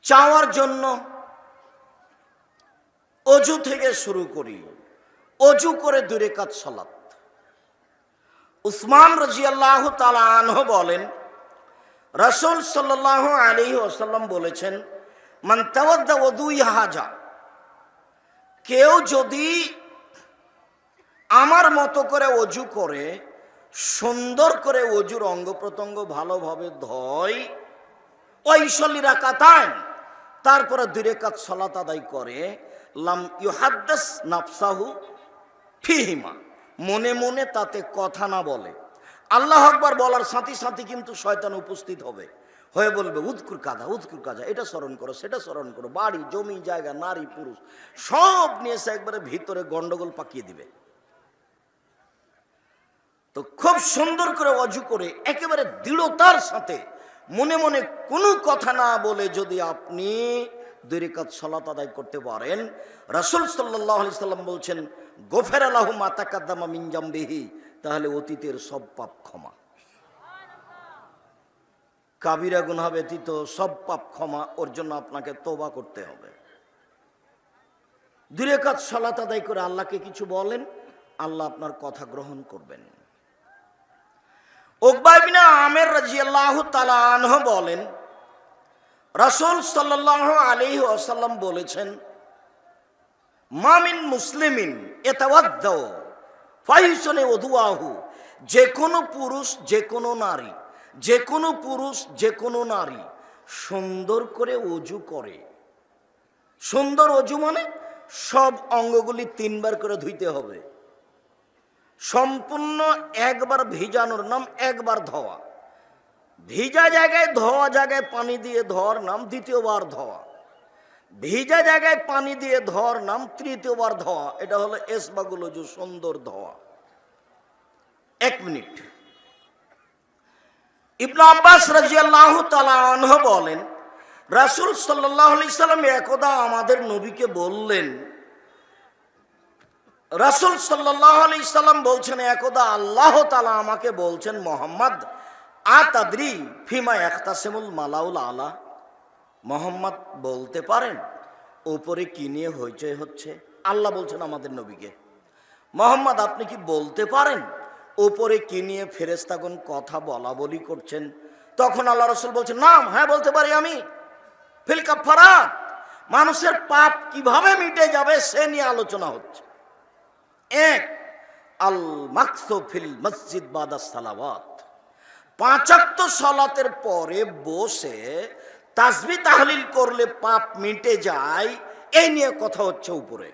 চাওয়ার জন্য অজু থেকে শুরু করি। অজু করে 2 রাকাত সালাত। উসমান রাদিয়াল্লাহু তাআলা আনহু বলেন, রাসূল সাল্লাল্লাহু আলাইহি ওয়াসাল্লাম বলেছেন, মান তাওয়াদ্দা ওযুই হাজা, কেউ যদি আমার মতো করে অজু করে, সুন্দর করে অজুর অঙ্গ প্রত্যঙ্গ ভালোভাবে ধয়, ওয়াইসাল্লি রাকাতান, তারপরে 2 রাকাত সালাত আদায় করে, লাম ইউহাদ্দিস নাফসাহু ফিহিমা, মনে মনে তাতে কথা না বলে। আল্লাহু আকবার বলার সাথে সাথে কিন্তু শয়তান উপস্থিত হবে, হয়ে বলবে উযকুর কাযা উযকুর কাযা, এটা স্মরণ করো সেটা স্মরণ করো, বাড়ি জমি জায়গা নারী পুরুষ সব নিয়ে এসে একবারে ভিতরে গন্ডগোল পাকিয়ে দিবে। তো খুব সুন্দর করে অজু করে একেবারে দৃঢ়তার সাথে মনে মনে কোনো কথা না বলে যদি আপনি 2 রাকাত সালাত আদায় করতে পারেন, রাসূল সাল্লাল্লাহু আলাইহি সাল্লাম বলছেন, গফিরা লাহু মা তাকাদ্দামা মিন জামবিহি, তাহলে অতীতের সব পাপ ক্ষমা। কাবিরা গুনাহ ব্যতীত সব পাপ ক্ষমা, ওর জন্য আপনাকে তওবা করতে হবে। 2 রাকাত সালাত আদায় করে আল্লাহকে কিছু বলেন, আল্লাহ আপনার কথা গ্রহণ করবেন। উকবা ইবনে আমির রাদিয়াল্লাহু তাআলা আনহু বলেন, রাসূল সাল্লাল্লাহু আলাইহি ওয়াসাল্লাম বলেছেন, মা মিন মুসলিমিন ইয়াতাওয়াদ্দাউ ফায়ুসনে ওযুআহু, যে কোনো পুরুষ যে কোনো নারী, যে কোনো পুরুষ যে কোনো নারী সুন্দর করে অজু করে। সুন্দর অজু মানে সব অঙ্গগুলি 3 বার করে ধুইতে হবে। সম্পূর্ণ একবার ভিজানোর নাম একবার ধোয়া, ভিজা জায়গায় ধোয়া জায়গায় পানি দিয়ে ধোয়ার নাম দ্বিতীয়বার ধোয়া, ভিজা জায়গায় পানি দিয়ে ধোয়ার নাম তৃতীয়বার ধোয়া। এটা হলো ইসবাগুল ওযু, সুন্দর ধোয়া। 1 মিনিট। ইবনে আব্বাস রাদিয়াল্লাহু তাআলা আনহু বলেন, রাসূল সাল্লাল্লাহু আলাইহি সাল্লাম একদা আমাদের নবীকে বললেন, রাসূল সাল্লাল্লাহু আলাইহি সাল্লাম বলছেন, একদা আল্লাহ তাআলা আমাকে বলছেন, মুহাম্মদ আতাদরি ফিমা ইখতাসিমুল মালাউল আলা, মুহাম্মদ বলতে পারেন উপরে কি নিয়ে হইচই হচ্ছে? আল্লাহ বলছেন আমাদের নবীকে, মুহাম্মদ আপনি কি বলতে পারেন উপরে কি নিয়ে ফেরেশতাগণ কথা বলা বলি করছেন? তখন আল্লাহ রাসূল বলছেন, নাম, হ্যাঁ বলতে পারি আমি। ফিল কাফারাত, মানুষের পাপ কিভাবে মিটে যাবে সে নিয়ে আলোচনা হচ্ছে। 1 আল মাকসু ফিল মসজিদ বাদা সালাওয়াত, 5 ওয়াক্ত সালাতের পরে বসে তাসবিহ তাহলিল করলে পাপ মিটে যায়, এই নিয়ে কথা হচ্ছে উপরে।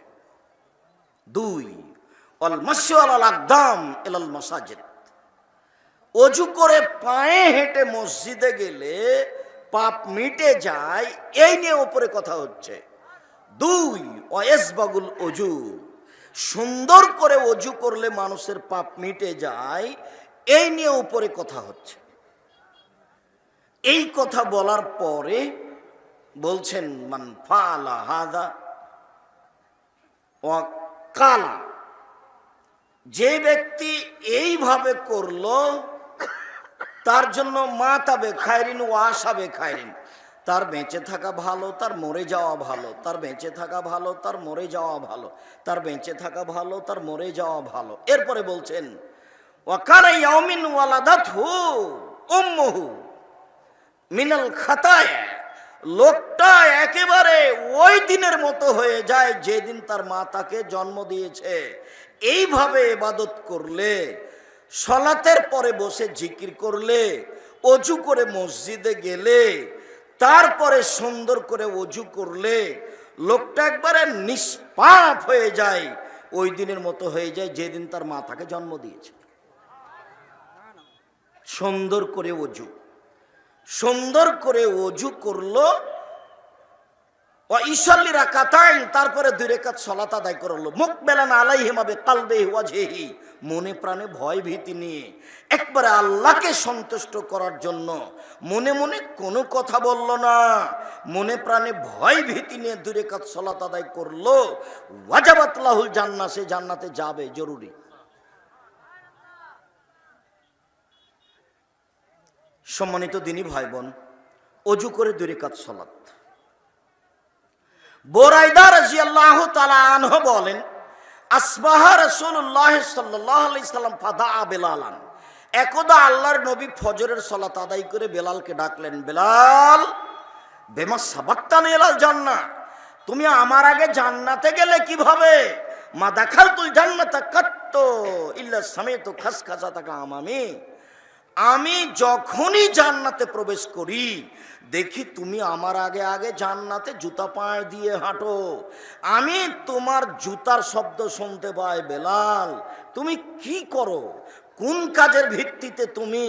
2 আল মাশু আলাল আকদাম ইলাল মাসাজিদ, অজু করে পায়ে হেঁটে মসজিদে গেলে পাপ মিটে যায়, এই নিয়ে উপরে কথা হচ্ছে। 2 ওয়াইসবাগুল ওযু, সুন্দর করে অজু করলে মানুষের পাপ মিটে যায়, এই নিয়ে উপরে কথা হচ্ছে। এই কথা বলার পরে বলছেন, মান ফাআলা হাযা ওয়া কালা, যে ব্যক্তি এইভাবে করলো তার জন্য মাতাবে খায়রিন ওয়া আসাবে খায়রিন, তার বেঁচে থাকা ভালো, তার মরে যাওয়া ভালো, তার বেঁচে থাকা ভালো, তার মরে যাওয়া ভালো, তার বেঁচে থাকা ভালো, তার মরে যাওয়া ভালো। এরপরে বলছেন, ওয়া কানা ইয়াউমিন ওয়ালাদাতহু উম্মুহু মিনাল খাতায়া, লোকটা একেবারে ওই দিনের মতো হয়ে যায় যেদিন তার মা তাকে জন্ম দিয়েছে। এইভাবে ইবাদত করলে, সালাতের পরে বসে জিকির করলে, অজু করে মসজিদে গেলে, তারপরে সুন্দর করে অজু করলে লোকটা একবারে নিষ্পাপ হয়ে যায়, ওই দিনের মতো হয়ে যায় যেদিন তার মা তাকে জন্ম দিয়েছে। সুন্দর করে অজু, সুন্দর করে অজু করলো, ওয়াইসাল্লি রাকাতাইন, তারপরে 2 রাকাত সালাত আদায় করলো, মুকবিলান আলাইহিমা বিকলবিহি ওয়াজহিহি, মনে প্রাণে ভয় ভীতি নিয়ে একবারে আল্লাহকে সন্তুষ্ট করার জন্য মনে মনে কোনো কথা বলল না, মনে প্রাণে ভয় ভীতি নিয়ে 2 রাকাত সালাত আদায় করলো, ওয়াজাবাত লাহুল জান্নাহ, সে জান্নাতে যাবে, জরুরি। সম্মানিত দিনী ভাই বোন, অজু করে 2 রাকাত সালাত, বুরাইদা রাদিয়াল্লাহু তাআলা আনহু বলেন, আসবাহা রাসূলুল্লাহ সাল্লাল্লাহু আলাইহি সাল্লাম ফাদা বেলালান। একদা আল্লাহর নবী ফজরের সালাত আদায় করে বেলালকে ডাকলেন, বেলাল বেমা সাবাক্তানি ইলাল জান্নাহ, তুমি আমার আগে জান্নাতে গেলে কিভাবে? মা দাখালতুল জান্নাতা কাত্তু ইল্লা সামিতু খাসখাসাতাকা আমামি, আমি যখনই জান্নাতে প্রবেশ করি দেখি তুমি আমার আগে আগে জান্নাতে জুতা পায়ে দিয়ে হাঁটো, আমি তোমার জুতার শব্দ শুনতে পাই। বেলাল তুমি কি করো? কোন কাজের ভিত্তিতে তুমি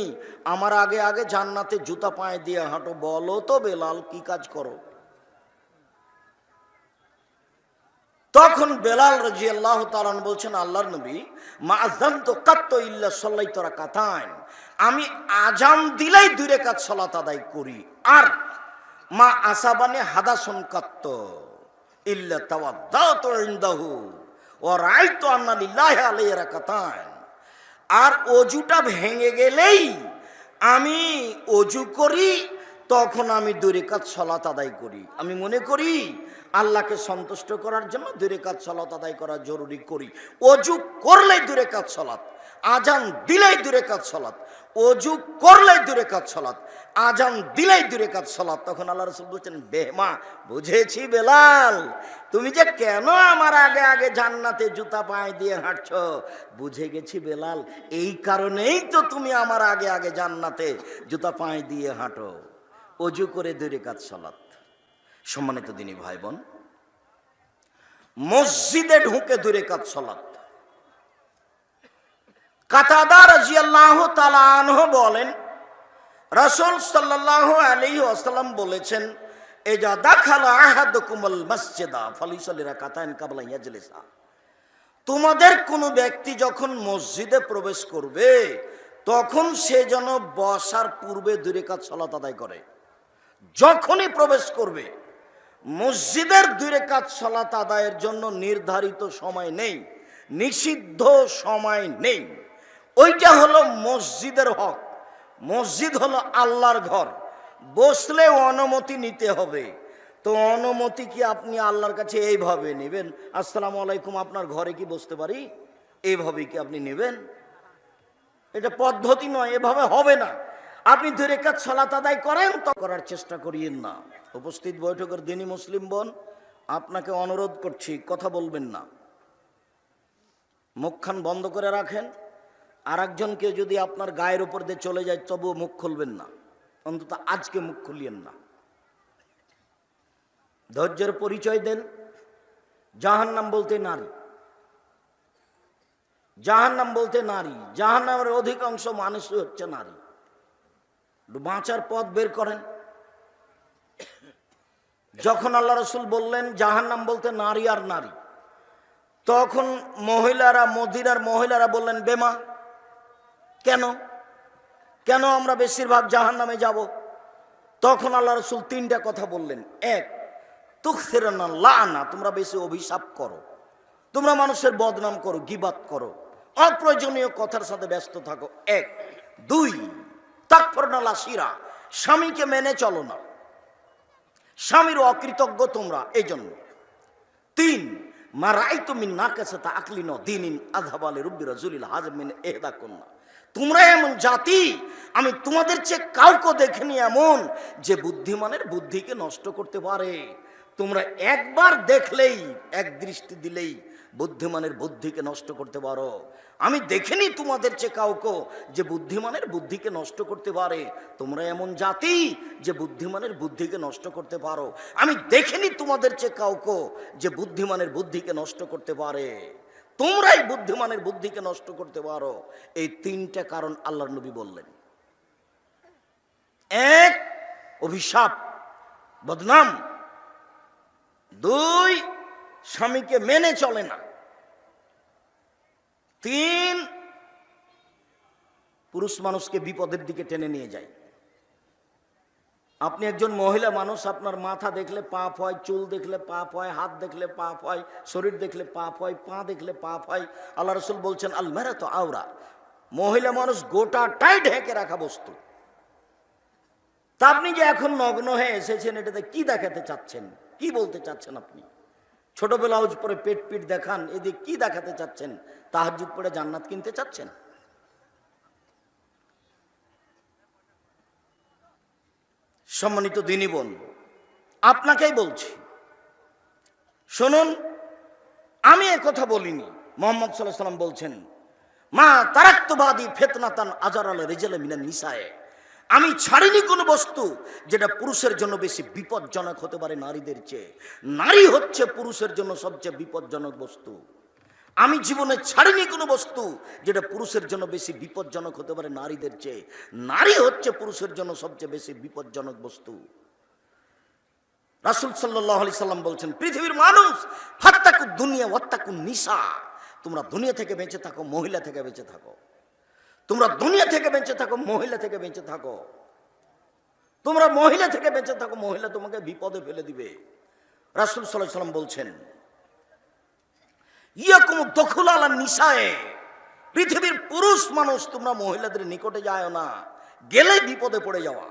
আমার আগে আগে জান্নাতে জুতা পায়ে দিয়ে হাঁটো? বলো তো বেলাল, কি কাজ করো? তখন বেলাল রাদিয়াল্লাহু তাআলা বলছেন, আল্লাহর নবী, মা আযানতু কাত্তু ইল্লা সাল্লাইতু রাকাতাইন, আমি আজান দিলেই 2 রাকাত সালাত আদায় করি। আর মা আসাবানি হাদাসুন কাত্তু ইল্লা তাওয়াদ্দাতু ইনদাহু ওয়া রাআইতু আন্না লিল্লাহি আলাইহি রাকাতাইন, আর অজুটা ভেঙে গেলেই আমি অজু করি, তখন আমি 2 রাকাত সালাত আদায় করি। আমি মনে করি আল্লাহকে সন্তুষ্ট করার জন্য 2 রাকাত সালাত আদায় করা জরুরি করি। অজু করলেই 2 রাকাত সালাত, আজান দিলেই 2 রাকাত সালাত, অজু করলেই 2 রাকাত সালাত, আজান দিলেই 2 রাকাত সালাত। তখন আল্লাহ রাসূল বলছেন, বেহমা বুঝেছি বেলাল, তুমি যে কেন আমার আগে আগে জান্নাতে জুতা পায়ে দিয়ে হাঁটছো, বুঝে গেছি বেলাল, এই কারণেই তো তুমি আমার আগে আগে জান্নাতে জুতা পায়ে দিয়ে হাঁটো। অজু করে 2 রাকাত সালাত। সম্মানিত দিনী ভাই বোন, মসজিদে ঢুকে 2 রাকাত সালাত। কাতাদা রাদিয়াল্লাহু তাআলা আনহু বলেন, রাসূল সাল্লাল্লাহু আলাইহি ওয়াসাল্লাম বলেছেন, ইজা দাখালা আহাদুকুমুল মসজিদা ফালিসাল্লি রাকাতাইন ক্বাবলা ইয়াজলিসা, তোমাদের কোনো ব্যক্তি যখন মসজিদে প্রবেশ করবে তখন সে যেন বসার পূর্বে 2 রাকাত সালাত আদায় করে। যখনই প্রবেশ করবে, মসজিদের 2 রাকাত সালাত আদায়ের জন্য নির্ধারিত সময় নেই, নিষিদ্ধ সময় নেই। ওইটা হলো মসজিদের হক। মসজিদ হলো আল্লাহর ঘর, বসলে অনুমতি নিতে হবে। তো অনুমতি কি আপনি আল্লাহর কাছে এইভাবে নেবেন, আসসালামু আলাইকুম আপনার ঘরে কি বসতে পারি, এইভাবে কি আপনি নেবেন? এটা পদ্ধতি নয়, এভাবে হবে না। আপনি 2 রাকাত সালাত আদায় করেন, তো করার চেষ্টা করিয়েন না। উপস্থিত বৈঠকের দিনী মুসলিম বোন, আপনাকে অনুরোধ করছি, কথা বলবেন না, মুখখান বন্ধ করে রাখেন। আর একজনকে যদি আপনার গায়ের উপর দিয়ে চলে যায় তবুও মুখ খুলবেন না, অন্তত আজকে মুখ খুলিয়েন না। ধৈর্যের পরিচয় দেন। জাহান্নাম বলতে নারী, জাহান্নাম বলতে নারী, জাহান্নামের অধিকাংশ মানুষই হচ্ছে নারী। বাঁচার পথ বের করেন। যখন আল্লাহ রাসূল বললেন জাহান্নাম বলতে নারী আর নারী, তখন মহিলারা, মদিনার মহিলারা বললেন, বেমা কেন কেন আমরা বেশিরভাগ জাহান্নামে যাব? তখন আল্লাহ রাসূল 3টা কথা বললেন। 1, তুকসিরানা লানা, তোমরা বেশি অভিশাপ করো, তোমরা মানুষের বদনাম করো, গীবাত করো, অপ্রয়োজনীয় কথার সাথে ব্যস্ত থাকো। 1। 2, তাকফুরনা লাশিরা, স্বামীকে মেনে চলো না, স্বামীর অকৃতজ্ঞ তোমরা, এই জন্য। 3, মা রাআইতু মিন নাকাসাতা আকলিন দীনিন আযহাবা লিরুব্বি রাজুলিল হাযম মিন ইহদাকুন্না, তোমরা এমন জাতি, আমি তোমাদের চেয়ে কাউকে দেখিনি এমন যে বুদ্ধিমানের বুদ্ধিকে নষ্ট করতে পারে। তোমরা একবার দেখলেই, এক দৃষ্টি দিলেই বুদ্ধিমানের বুদ্ধিকে নষ্ট করতে পারো। আমি দেখিনি তোমাদের চেয়ে কাউকে যে বুদ্ধিমানের বুদ্ধিকে নষ্ট করতে পারে। তোমরা এমন জাতি যে বুদ্ধিমানের বুদ্ধিকে নষ্ট করতে পারো। আমি দেখিনি তোমাদের চেয়ে কাউকে যে বুদ্ধিমানের বুদ্ধিকে নষ্ট করতে পারে। তোমরাই বুদ্ধিমানের বুদ্ধিকে নষ্ট করতে পারো। এই 3টা কারণ আল্লাহর নবী বললেন। 1, অভিশাপ, বদনাম। 2, স্বামীকে মেনে চলে না। 3, পুরুষ মানুষকে বিপদের দিকে টেনে নিয়ে যায়। আপনি একজন মহিলা মানুষ, আপনার মাথা দেখলে পাপ হয়, চুল দেখলে পাপ হয়, হাত দেখলে পাপ হয়, শরীর দেখলে পাপ হয়, পা দেখলে পাপ হয়। আল্লাহ রাসূল বলছেন, আল মারাতু আওরা, মহিলা মানুষ গোটাটাই ঢেকে রাখা বস্তু, তা আপনি যে এখন নগ্ন হয়ে এসেছেন, এটাতে কি দেখাতে চাচ্ছেন, কি বলতে চাচ্ছেন? আপনি ছোট ব্লাউজ পরে পেট পিট দেখান, এদিকে কি দেখাতে চাচ্ছেন? তাহাজ্জুদ পড়ে জান্নাত কিনতে চাচ্ছেন? সম্মানিত দিনী বোন, আপনাকেই বলছি, শুনুন, আমি এ কথা বলিনি। মুহাম্মদ সাল্লাল্লাহু আলাইহি ওয়াসাল্লাম বলছেন, মা তারাক্তু বাদি ফিতনাতান আজারাল রিজাল মিনান নিসায়ে, আমি ছাড়িনি কোনো বস্তু যেটা পুরুষের জন্য বেশি বিপজ্জনক হতে পারে নারীদের চেয়ে। নারী হচ্ছে পুরুষের জন্য সবচেয়ে বিপজ্জনক বস্তু। আমি জীবনে ছাড়িনি কোনো বস্তু যেটা পুরুষের জন্য বেশি বিপজ্জনক হতে পারে নারীদের চেয়ে। নারী হচ্ছে পুরুষের জন্য সবচেয়ে বেশি বিপজ্জনক বস্তু। রাসূল সাল্লাল্লাহু আলাইহি সাল্লাম বলছেন, পৃথিবীর মানুষ ফাত্তাকুদ দুনিয়া ওয়াত্তাকুন নিসা, তোমরা দুনিয়া থেকে বেঁচে থাকো, মহিলা থেকে বেঁচে থাকো। তোমরা দুনিয়া থেকে বেঁচে থাকো, মহিলা থেকে বেঁচে থাকো। তোমরা মহিলা থেকে বেঁচে থাকো, মহিলা তোমাকে বিপদে ফেলে দিবে। রাসূল সাল্লাল্লাহু আলাইহি সাল্লাম বলছেন, ইয়াকুম দখুল আলা নিসায়ে, পৃথিবীর পুরুষ মানুষ তোমরা মহিলাদের নিকটে যায় না, গেলেই বিপদে পড়ে যাওয়া।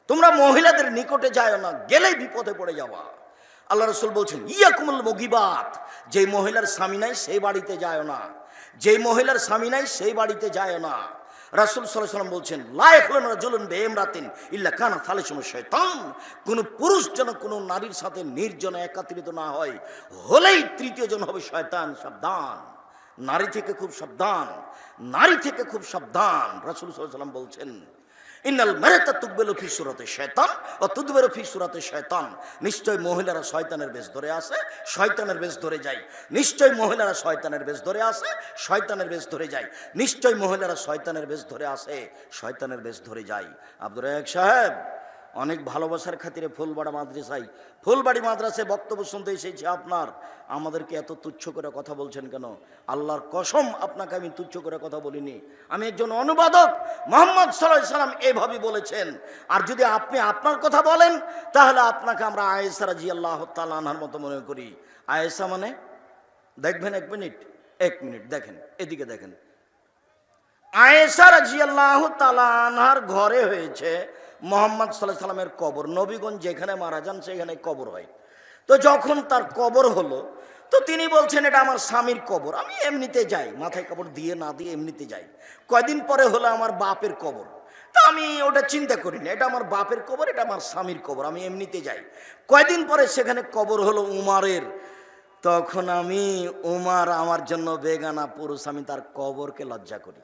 তোমরা মহিলাদের নিকটে যায় না, গেলেই বিপদে পড়ে যাওয়া। আল্লাহ রাসূল বলছেন, ইয়াকুমুল মুগিবাত, যেই মহিলার স্বামী নাই সেই বাড়িতে যায় না, যেই মহিলার স্বামী নাই সেই বাড়িতে যায় না। রাসূল সাল্লাল্লাহু আলাইহি ওয়াসাল্লাম বলছেন, লা ইয়াখলুনা রাজুলুন বিইমরাতিন ইল্লা কানা সালিসুহু শাইতান, কোন পুরুষ যেন কোন নারীর সাথে নির্জনে একত্রিত না হয়, হলেই তৃতীয় জন হবে শয়তান। সাবধান, নারী থেকে খুব সাবধান, নারী থেকে খুব সাবধান। রাসূল সাল্লাল্লাহু আলাইহি ওয়াসাল্লাম বলছেন, ইন্নাল মারাতা তুকবালু ফি সূরাতি শায়তান ওয়া তুদবারু ফি সূরাতি শায়তান, নিশ্চয় মহিলারা শয়তানের বেশ ধরে আসে, শয়তানের বেশ ধরে যায়। নিশ্চয় মহিলারা শয়তানের বেশ ধরে আসে, শয়তানের বেশ ধরে যায়। নিশ্চয় মহিলারা শয়তানের বেশ ধরে আসে, শয়তানের বেশ ধরে যায়। আব্দুর রাজ্জাক সাহেব, অনেক ভালোবাসার খাতিরে ফুলবাড়ি মাদ্রাসায় বক্তব্য শুনতে এসেছি আপনার, আমাদেরকে এত তুচ্ছ করে কথা বলছেন কেন? আল্লাহর কসম, আপনাকে আমি তুচ্ছ করে কথা বলিনি। আমি একজন অনুবাদক। মুহাম্মদ সাল্লাল্লাহু আলাইহি সাল্লাম এভাবে বলেছেন। আর যদি আপনি আপনার কথা বলেন, তাহলে আপনাকে আমরা আয়েশা রাদিয়াল্লাহু তাআলা আনহার মতো মনে করি। আয়েশা মানে, দেখবেন, এক মিনিট দেখেন, এদিকে দেখেন। আয়েশা রাদিয়াল্লাহু তাআলা আনহার ঘরে হয়েছে মুহাম্মদ সাল্লাল্লাহু আলাইহি সাল্লামের কবর। নবীগণ যেখানে মারা যান সেখানে কবর হয়। তো যখন তার কবর হলো, তো তিনি বলছেন, এটা আমার স্বামীর কবর, আমি এমনিতে যাই, মাথায় কাপড় দিয়ে না দিয়ে এমনিতে যাই। কয়দিন পরে হলো আমার বাপের কবর, তা আমি ওটা চিন্তা করি না, এটা আমার বাপের কবর, এটা আমার স্বামীর কবর, আমি এমনিতে যাই। কয়দিন পরে সেখানে কবর হলো উমারের, তখন আমি, উমার আমার জন্য বেগানা পুরুষ, আমি তার কবরকে লজ্জা করি।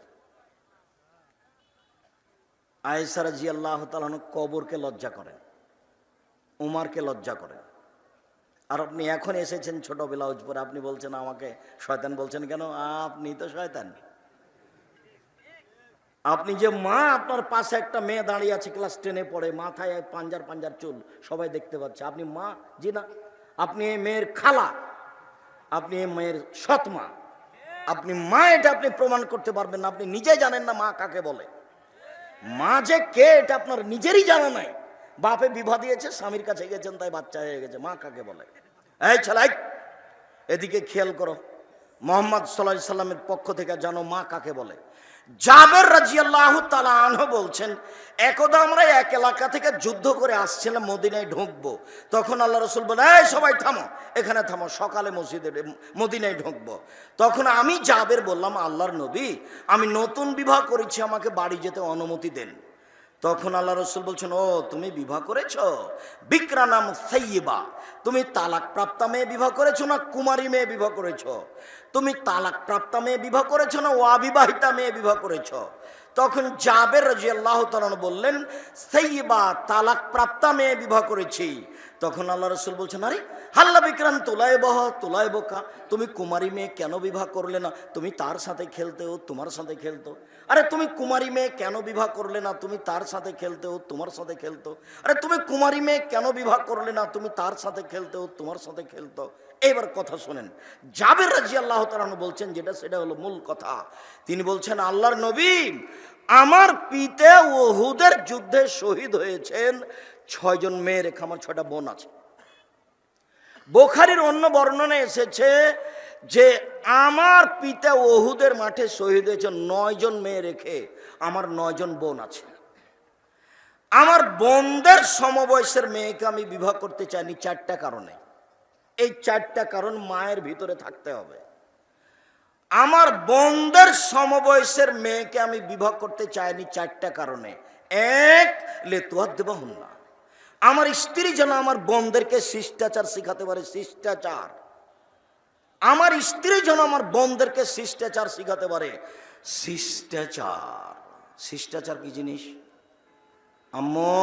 আয়েশা রাদিয়াল্লাহু তাআলা কবরকে লজ্জা করেন, উমারকে লজ্জা করেন। আর আপনি এখন এসেছেন ছোট ব্লাউজ পরে, আপনি বলছেন আমাকে শয়তান বলছেন কেন? আপনি তো শয়তান। আপনি যে মা, আপনার পাশে একটা মেয়ে দাঁড়িয়ে আছে, ক্লাস 10-এ পড়ে, মাথায় পাঞ্জার চুল, সবাই দেখতে পাচ্ছে। আপনি মা? জি না, আপনি এই মেয়ের খালা, আপনি এই মেয়ের সৎ মা। আপনি মা, এটা আপনি প্রমাণ করতে পারবেন না। আপনি নিজে জানেন না মা কাকে বলে। মা যে কে এটা আপনার নিজেরই জানা নাই। বাপে বিবাহ দিয়েছে, স্বামীর কাছে গেছেন, তাই বাচ্চা হয়ে গেছে। মা কাকে বলে? এই ছেলাই, এদিকে খেয়াল করো। মুহাম্মদ সাল্লাল্লাহু আলাইহি সাল্লামের পক্ষ থেকে জানো মা কাকে বলে। জাবের রাদিয়াল্লাহু তাআলা আনহু বলছেন, একদা আমরা এক এলাকা থেকে যুদ্ধ করে আসছিলাম, মদিনায় ঢুকবো। তখন আল্লাহ রাসূল বলে, এই সবাই থামো, এখানে থামো, সকালে মদিনায় ঢুকবো। তখন আমি জাবের বললাম, আল্লাহর নবী, আমি নতুন বিবাহ করেছি, আমাকে বাড়ি যেতে অনুমতি দেন। তখন আল্লাহ রাসূল বলছেন, ও তুমি বিবাহ করেছো? বিকরা নাম সাইয়্যিবা, তুমি তালাক প্রাপ্তা মেয়ে বিবাহ করেছো না কুমারী মেয়ে বিবাহ করেছো? তুমি তালাক প্রাপ্তা মেয়ে বিবাহ করেছো না অবিবাহিতা মেয়ে বিবাহ করেছো? তখন জাবের রাদিয়াল্লাহু তাআলা বললেন, সাইয়্যিবা, তালাক প্রাপ্তা মেয়ে বিবাহ করেছি। তখন আল্লাহ রাসূল বলছেন, আরে হাল্লা বিকরান তোলাইবকা, তুমি কুমারী মেয়ে কেন বিবাহ করলে না? তুমি তার সাথে খেলতে, ও তোমার সাথে খেলতো। আরে তুমি কুমারী মেয়ে কেন বিবাহ করলে না? তুমি তার সাথে খেলতে, ও তোমার সাথে খেলতো। আরে তুমি কুমারী মেয়ে কেন বিবাহ করলে না? তুমি তার সাথে খেলতে, ও তোমার সাথে খেলতো। এবার কথা শোনেন, জাবের রাদিয়াল্লাহু তাআলা বলছেন যেটা, সেটা হলো মূল কথা। তিনি বলছেন, আল্লাহর নবী, আমার পিতা উহুদের যুদ্ধে শহীদ হয়েছেন 6 জন মেয়ে রেখে, আমার 6টা বোন আছে। বুখারীর অন্য বর্ণনায় এসেছে যে আমার পিতা উহুদের মাঠে শহীদ হয়েছে 9 জন মেয়ে রেখে, আমার 9 জন বোন আছে। আমার বোনদের সমবয়সের মেয়েকে আমি বিবাহ করতে চাইনি 4টা কারণে। এই 4টা কারণ মায়ের ভিতরে থাকতে হবে। আমার বোনদের সমবয়সের মেয়েকে আমি বিবাহ করতে চাইনি 4টা কারণে। এক, লেতুয়াদ্দেবাহুন্না, আমার স্ত্রী যেন আমার বোনদেরকে শিষ্টাচার শিখাতে পারে। শিষ্টাচার, আমার স্ত্রী যেন আমার বোনদেরকে শিষ্টাচার শিখাতে পারে। শিষ্টাচার, শিষ্টাচার কি জিনিস? আম্মু,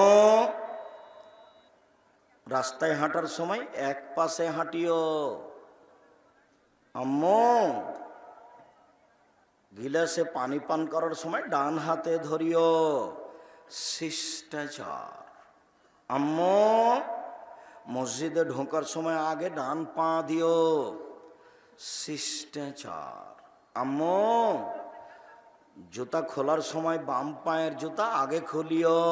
রাস্তায় হাঁটার সময় এক পাশে হাঁটিও। আম্মু, গিলাসে পানি পান করার সময় ডান হাতে ধরিও। শিষ্টাচার। আম্মু, মসজিদে ঢোকার সময় আগে ডান পা দিও। শিষ্টাচার। আম্মু, জুতা খোলার সময় বাম পায়ের জুতা আগে খুলিও।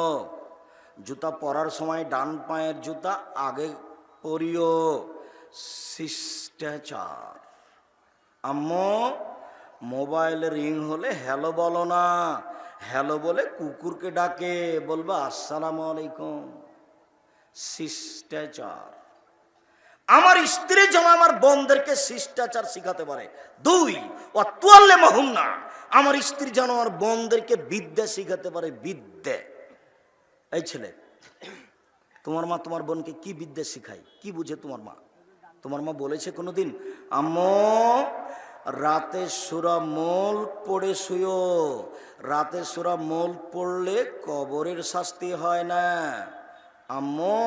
জুতা পরার সময় ডান পায়ের জুতা আগে পরিও। শিষ্টাচার। আম্মু, মোবাইলে রিং হলে হ্যালো বলো না, হ্যালো বলে কুকুরকে ডাকে বলবা আসসালামু আলাইকুম। শিষ্টাচার। আমার স্ত্রী যেন আমার বোনদেরকে শিষ্টাচার শিখাতে পারে। 2, ওয়াতুয়াল্লে মাহুন্না, আমার স্ত্রী যেন আমার বোনদেরকে বিদ্যা শিখাতে পারে। বিদ্যা। এই ছেলে, তোমার মা তোমার বোনকে কি বিদ্যা শিখায়? কি বুঝে তোমার মা? তোমার মা বলেছে কোনোদিন, আম্মু রাতে সূরা মুল্ক পড়ে শুয়ো? রাতে সূরা মুল্ক পড়লে কবরের শাস্তি হয় না। আম্মু,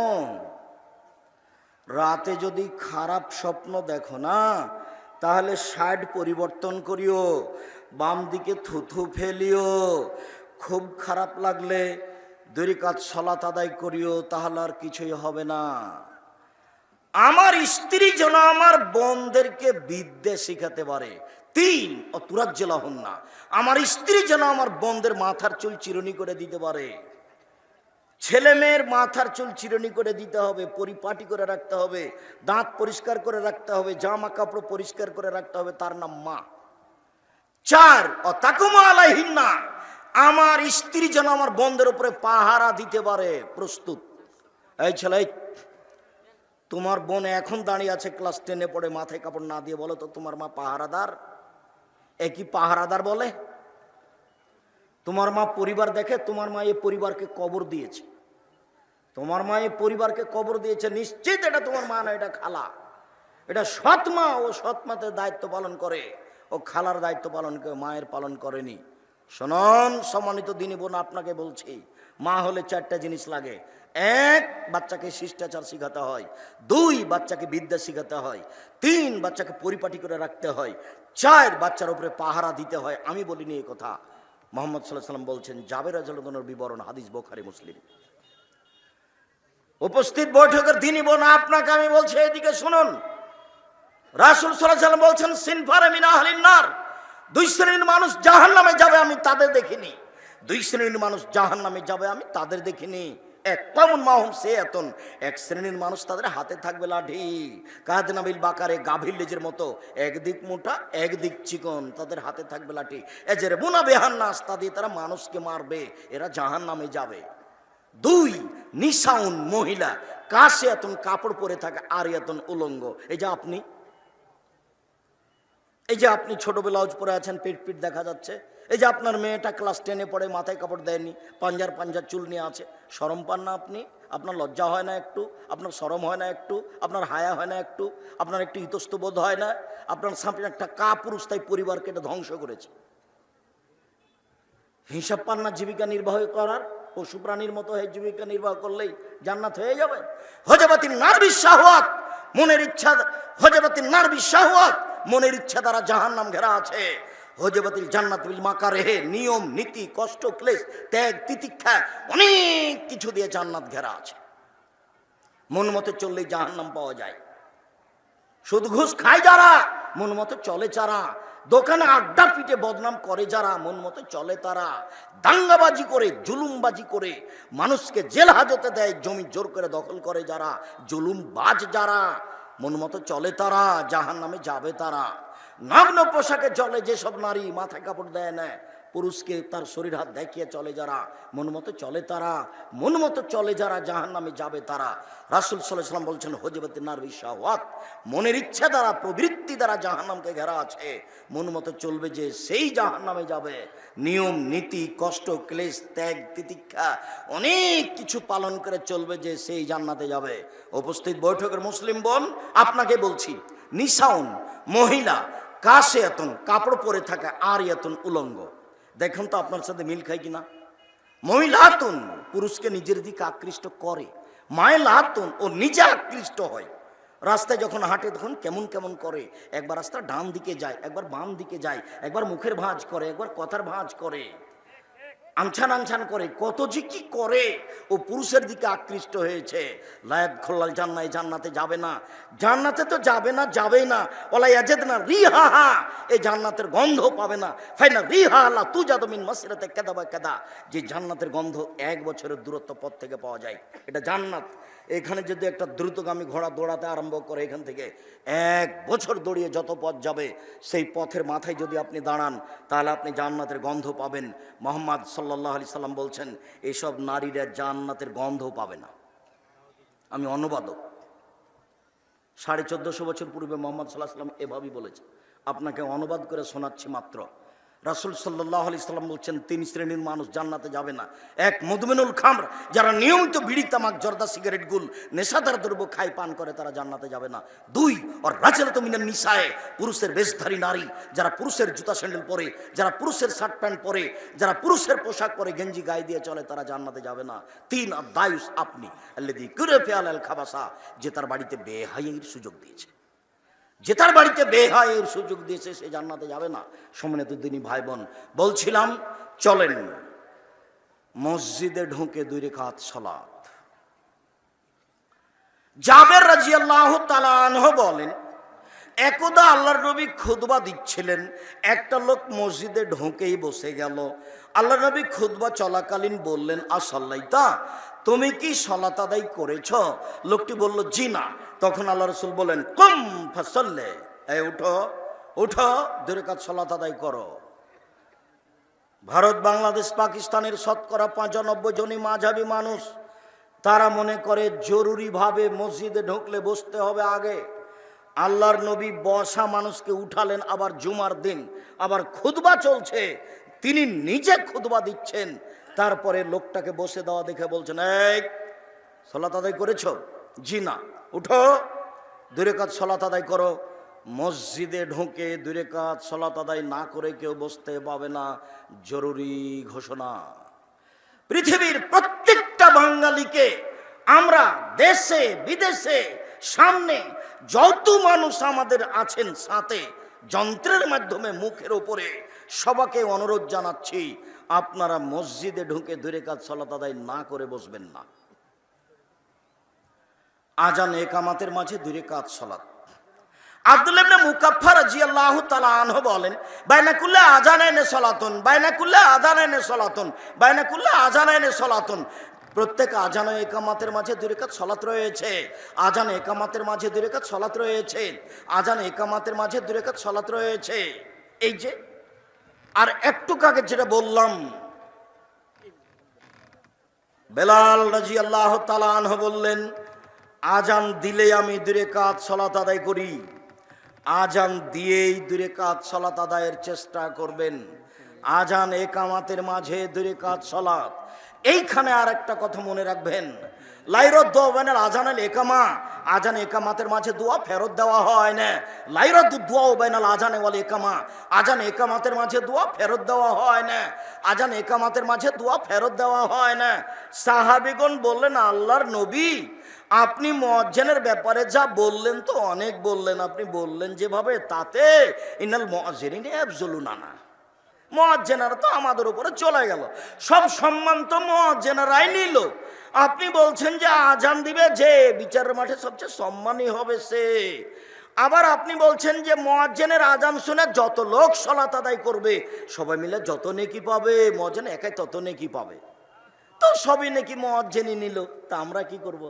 রাতে যদি খারাপ স্বপ্ন দেখো না, তাহলে সাইড পরিবর্তন করিও, বাম দিকে থুথু ফেলিও। খুব খারাপ লাগলে 2 রাকাত সালাত আদায় করিও, তাহলে আর কিছুই হবে না। আমার স্ত্রী যেন আমার বোনদেরকে বিদ্যা শিখাতে পারে। 3, অতুরাজ্জলাহুন্না, আমার স্ত্রী যেন আমার বোনদের মাথার চুল চিরুনি করে দিতে পারে। ছেলে মেয়ের মাথার চুল চিরুনি করে দিতে হবে, পরিপাটি করে রাখতে হবে, দাঁত পরিষ্কার করে রাখতে হবে, জামা কাপড় পরিষ্কার করে রাখতে হবে, তার নাম মা। 4, অতাকুমা আলাইহিন্না, আমার স্ত্রী যেন আমার বোনদের উপরে পাহারা দিতে পারে। প্রস্তুত? এই ছেলে, তোমার বোন এখন দাঁড়িয়ে আছে ক্লাস 10-এ পড়ে, মাথায় কাপড় না দিয়ে, বলো তো তোমার মা পাহারাদার? কি পাহারাদার বলে? তোমার মা পরিবার দেখে, তোমার মা এই পরিবারকে কবর দিয়েছে। তোমার মা এই পরিবারকে কবর দিয়েছে, নিশ্চিত এটা তোমার মা না, এটা খালা। এটা সৎ মা, ও সৎ মাতে দায়িত্ব পালন করে, ও খালার দায়িত্ব পালন করে, মায়ের পালন করেনি। শোনন সম্মানিত দিনী বোন, আপনাকে বলছি, মা হলে 4টা জিনিস লাগে। 1, বাচ্চাকে শিষ্টাচার শিখাতে হয়। 2, বাচ্চাকে বিদ্যা শিখাতে হয়। 3, বাচ্চাকে পরিপাটি করে রাখতে হয়। 4, বাচ্চার উপরে পাহারা দিতে হয়। আমি বলিনি এই কথা, মুহাম্মদ সাল্লাল্লাহু আলাইহি ওয়াসাল্লাম বলছেন। জাবের রাদিয়াল্লাহু আনহুর বিবরণ, হাদিস বুখারী মুসলিম। উপস্থিত বৈঠকের দিনী বোন, আপনাকে আমি বলছি, এদিকে শুনুন। রাসূল সাল্লাল্লাহু আলাইহি ওয়াসাল্লাম বলছেন, সিনফারে মিন আহলিন নার, 2 শ্রেণীর মানুষ জাহান্নামে যাবে, আমি তাদের দেখিনি। 2 শ্রেণীর মানুষ জাহান্নামে যাবে, আমি তাদের দেখিনি। এক কমন মাহুম সেয়াতুন, 1 শ্রেণীর মানুষ, তাদের হাতে থাকবে লাঠি, কাদনাবিল বাকারে, গাভীর লেজের মতো, একদিক মোটা একদিক চিকন, তাদের হাতে থাকবে লাঠি। এজের বুনা বেহান্নাস, তা দিয়ে তারা মানুষকে মারবে, এরা জাহান্নামে যাবে। 2, নিসাউন, মহিলা, কাশিয়াতুন, কাপড় পরে থাকে, আরিয়াতুন, উলঙ্গ। এই যে আপনি ছোট ব্লাউজ পরে আছেন, পেট পিট দেখা যাচ্ছে। এই যে আপনার মেয়েটা ক্লাস 10-এ পড়ে, মাথায় কাপড় দেয়নি, পাঞ্জার চুল নিয়ে আছে। শরম পান না আপনি? আপনার লজ্জা হয় না একটু? আপনার শরম হয় না একটু? আপনার হায়া হয় না একটু? আপনার একটু ইতস্ত বোধ হয় না? আপনার সামনে একটা কাপুরুষ, তাই পরিবারকে এটা ধ্বংস করেছে। হিসাব পান না জীবিকা নির্বাহ করার? পশু প্রাণীর মতো হয়ে জীবিকা নির্বাহ করলেই জান্নাত হয়ে যাবে। হজবাতিন নারবি শাহওয়াত, মনের ইচ্ছা, হজবাতিন নারবি শাহওয়াত, মনের ইচ্ছা দ্বারা জাহান্নাম ঘেরা আছে। হজবাতিল জান্নাত বিল মাকারিহ, নিয়ম নীতি, কষ্ট ক্লেশ, ত্যাগ তিতিক্ষা, অনেক কিছু দিয়ে জান্নাত ঘেরা আছে। মন মতো চললেই জাহান্নাম পাওয়া যায়। সুদ ঘুষ খায় যারা, মন মতো চলে যারা, দোকানে আড্ডা পিটে বদনাম করে যারা, মন মতো চলে তারা, দাঙ্গাবাজি করে, জুলুমবাজি করে মানুষকে জেল হাজতে দেয়, জমি জোর করে দখল করে যারা, জুলুমবাজ যারা, মন মতো চলে তারা, জাহান্নামে যাবে তারা। নগ্ন পোশাকে চলে যেসব নারী, মাথায় কাপড় দেয় না, পুরুষকে তার শরীর হাত দেখিয়ে চলে যারা, মন মতো চলে তারা, মন মতো চলে যারা জাহান্নামে যাবে তারা। রাসূল সাল্লাল্লাহু আলাইহি ওয়াসাল্লাম বলছেন হযবত নারী শাহওয়াত, মনের ইচ্ছা দ্বারা প্রবৃত্তি দ্বারা জাহান্নামকে ঘেরা আছে, মন মতো চলবে যে সেই জাহান্নামে যাবে। নিয়ম নীতি কষ্ট ক্লেশ ত্যাগ তিতিক্ষা অনেক কিছু পালন করে চলবে যে সেই জান্নাতে যাবে। উপস্থিত বৈঠকের মুসলিম বোন, আপনাকে বলছি, নিসাউন মহিলা, কাসিয়াতুন কাপড় পরে থাকা, আরিয়াতুন উলঙ্গ। দেখুন তো আপনার সাথে মিল খায় কিনা। মহিলাতুন পুরুষকে নিজের দিকে আকৃষ্ট করে, মায়লাতুন ও নিজে আকৃষ্ট হয়। রাস্তায় যখন হাঁটে তখন কেমন কেমন করে, একবার রাস্তা ডান দিকে যায়, একবার বাম দিকে যায়, একবার মুখের ভাঁজ করে, একবার কথার ভাঁজ করে, আনছান আনছান করে, কত যে কি করে। ও পুরুষের দিকে আকৃষ্ট হয়েছে। লায়াত খোল্লাল জান্নায়, জান্নাতে যাবে না, জান্নাতে তো যাবে না, যাবেই না। ওলা ইয়াজিদ না রিহা, এই জান্নাতের গন্ধ পাবে না। ফাইনা রিহা লা তুজাদু মিন মাসিরাতে কাদা বা কাদা, যে জান্নাতের গন্ধ 1 বছরের দূরত্ব পথ থেকে পাওয়া যায়, এটা জান্নাত। এখানে যদি একটা দ্রুতগামী ঘোড়া দৌড়াতে আরম্ভ করে, এখান থেকে 1 বছর দৌড়িয়ে যত পথ যাবে, সেই পথের মাথায় যদি আপনি দাঁড়ান, তাহলে আপনি জান্নাতের গন্ধ পাবেন। মুহাম্মদ সাল্লাল্লাহু আলাইহি সাল্লাম বলছেন, এইসব নারীরা জান্নাতের গন্ধ পাবে না। আমি অনুবাদক, 1450 বছর পূর্বে মুহাম্মদ সাল্লাল্লাহু আলাইহি সাল্লাম এভাবেই বলেছেন, আপনাকে অনুবাদ করে শোনাচ্ছি মাত্র। রাসূল সাল্লাল্লাহু আলাইহি সাল্লাম বলছেন, 3 শ্রেণীর মানুষ জান্নাতে যাবে না। 1, মুদমিনুল খামর, যারা নিয়মিত বিড়ি তামাক জর্দা সিগারেট গুল নেশাদার দ্রব্য খায় পান করে, তারা জান্নাতে যাবে না। 2, আর রাজুলাতুম মিনান নিসায়ে, পুরুষের বেশধারী নারী, যারা পুরুষের জুতা স্যান্ডেল পরে, যারা পুরুষের শার্ট প্যান্ট পরে, যারা পুরুষের পোশাক পরে গেঞ্জি গায়ে দিয়ে চলে, তারা জান্নাতে যাবে না। 3, আর দায়ুস, আপনি আল্লাযী কুরফি আলাল খাবাসা, যে তার বাড়িতে বেহায়ার সুযোগ দিয়েছে, যে তার বাড়িতে বেহায়ের সুযোগ দিয়েছে, সে জান্নাতে যাবে না। সম্মানিত দিনী ভাই বোন, বলছিলাম চলেন মসজিদে ঢুকে 2 রাকাত সালাত। জাবের রাদিয়াল্লাহু তাআলা আনহু বলেন, একদা আল্লাহর নবী খুতবা দিচ্ছিলেন, একটা লোক মসজিদে ঢুকেই বসে গেল। আল্লাহর নবী খুতবা চলাকালীন বললেন, আসাল্লাইতা, তুমি কি সালাত আদায় করেছ? লোকটি বলল, জি না। তখন আল্লাহ রাসূল বলেন, কুম ফাসাল্লি, এই উঠো উঠো, 2 রাকাত সালাত আদায় করো। ভারত বাংলাদেশ পাকিস্তানের শতকরা 95 জনই মাঝহাবি মানুষ, তারা মনে করে জরুরিভাবে মসজিদে ঢুকলে বসতে হবে আগে। আল্লাহর নবী বসা মানুষকে উঠালেন, আবার জুমার দিন, আবার খুতবা চলছে, তিনি নিজে খুতবা দিচ্ছেন, তারপরে লোকটাকে বসে দেওয়া দেখে বলছেন, এই সালাত আদায় করেছো? জি না। উঠো, 2 রাকাত সালাত আদায় করো। মসজিদে ঢুকে 2 রাকাত সালাত আদায় না করে কেউ বসতে পাবে না, জরুরি ঘোষণা। পৃথিবীর প্রত্যেকটা বাঙালিকে আমরা দেশে বিদেশে সামনে যত মানুষ আমাদের আছেন সাথে, যন্ত্রের মাধ্যমে মুখের উপরে সবাইকে অনুরোধ জানাচ্ছি, আপনারা মসজিদে ঢুকে 2 রাকাত সালাত আদায় না করে বসবেন না। আজান একামাতের মাঝে 2 রাকাত সালাত। আব্দুল্লাহ ইবনে মুকাফফার রাদিয়াল্লাহু তাআলা আনহু বলেন, বাইনা কুল্লি আযানাইনি সালাতুন, বাইনা কুল্লি আযানাইনি সালাতুন, বাইনা কুল্লি আযানাইনি সালাতুন। প্রত্যেক আজান ও একামাতের মাঝে 2 রাকাত সালাত রয়েছে। আজান একামাতের মাঝে 2 রাকাত সালাত রয়েছে। আজান একামাতের মাঝে 2 রাকাত সালাত রয়েছে। এই যে, আর একটু আগে যেটা বললাম, বেলাল রাদিয়াল্লাহু তাআলা আনহু বললেন, আজান দিলে আমি 2 রাকাত সালাত আদায় করি। আজান দিয়েই 2 রাকাত সালাত আদায়ের চেষ্টা করবেন। আজান একামাতের মাঝে 2 রাকাত সালাত। এইখানে আর একটা কথা মনে রাখবেন, লাইরদ দোয়া বাইনাল আজান আল একামা, আজান একামাতের মাঝে দোয়া ফেরত দেওয়া হয় না। লাইরদ দোয়া বাইনাল আজান ওয়াল একামা, আজান একামাতের মাঝে দোয়া ফেরত দেওয়া হয় না। আজান একামাতের মাঝে দোয়া ফেরত দেওয়া হয় না। সাহাবীগণ বললেন, আল্লাহর নবী, আপনি মুয়াজ্জিনের ব্যাপারে যা বললেন তো অনেক বললেন, আপনি বললেন যেভাবে, তাতে ইনাল মুয়াজ্জিরিন ইয়াবজুলুনা, মুয়াজ্জিনরা তো আমাদের উপরে চলে গেল, সব সম্মান তো মুয়াজ্জিনরাই নিল। আপনি বলছেন যে আজান দিবে যে বিচারের মাঠে সবচেয়ে সম্মানী হবে সে, আবার আপনি বলছেন যে মুয়াজ্জিনের আজান শুনে যত লোক সালাত আদায় করবে সবাই মিলে যত নেকি পাবে, মুয়াজ্জিন একাই তত নেকি পাবে। তো সবই নেকি মুয়াজ্জিনই নিল, তা আমরা কি করব?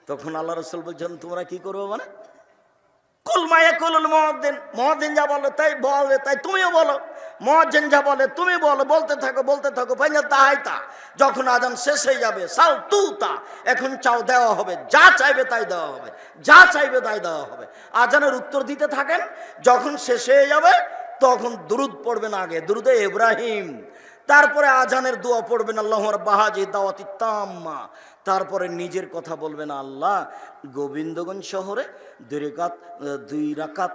তখন আল্লাহ রাসূল বলছেন, তোমরা কি করবো মানে? কুল মা ইয়াকুলুল মুয়াজ্জিন, মুয়াজ্জিন যা বলে তাই বলে, তাই তুমিও বলো। মুয়াজ্জিন যা বলে তুমি বলো, বলতে থাকো ফাইনা তাহাইতা, যখন আজান শেষ হয়ে যাবে সাল তুতা, এখন চাও দেওয়া হবে, যা চাইবে তাই দেওয়া হবে, যা চাইবে তাই দেওয়া হবে। আজানের উত্তর দিতে থাকেন, যখন শেষ হয়ে যাবে তখন দুরুদ পড়বেন, আগে দুরুদে ইব্রাহিম, তারপরে আজানের দোয়া পড়বেন আল্লাহুর বাহাজি দাওয়াতি তাম্মা, তারপরে নিজের কথা বলবেন, আল্লাহ গোবিন্দগঞ্জ শহরে 2 রাকাত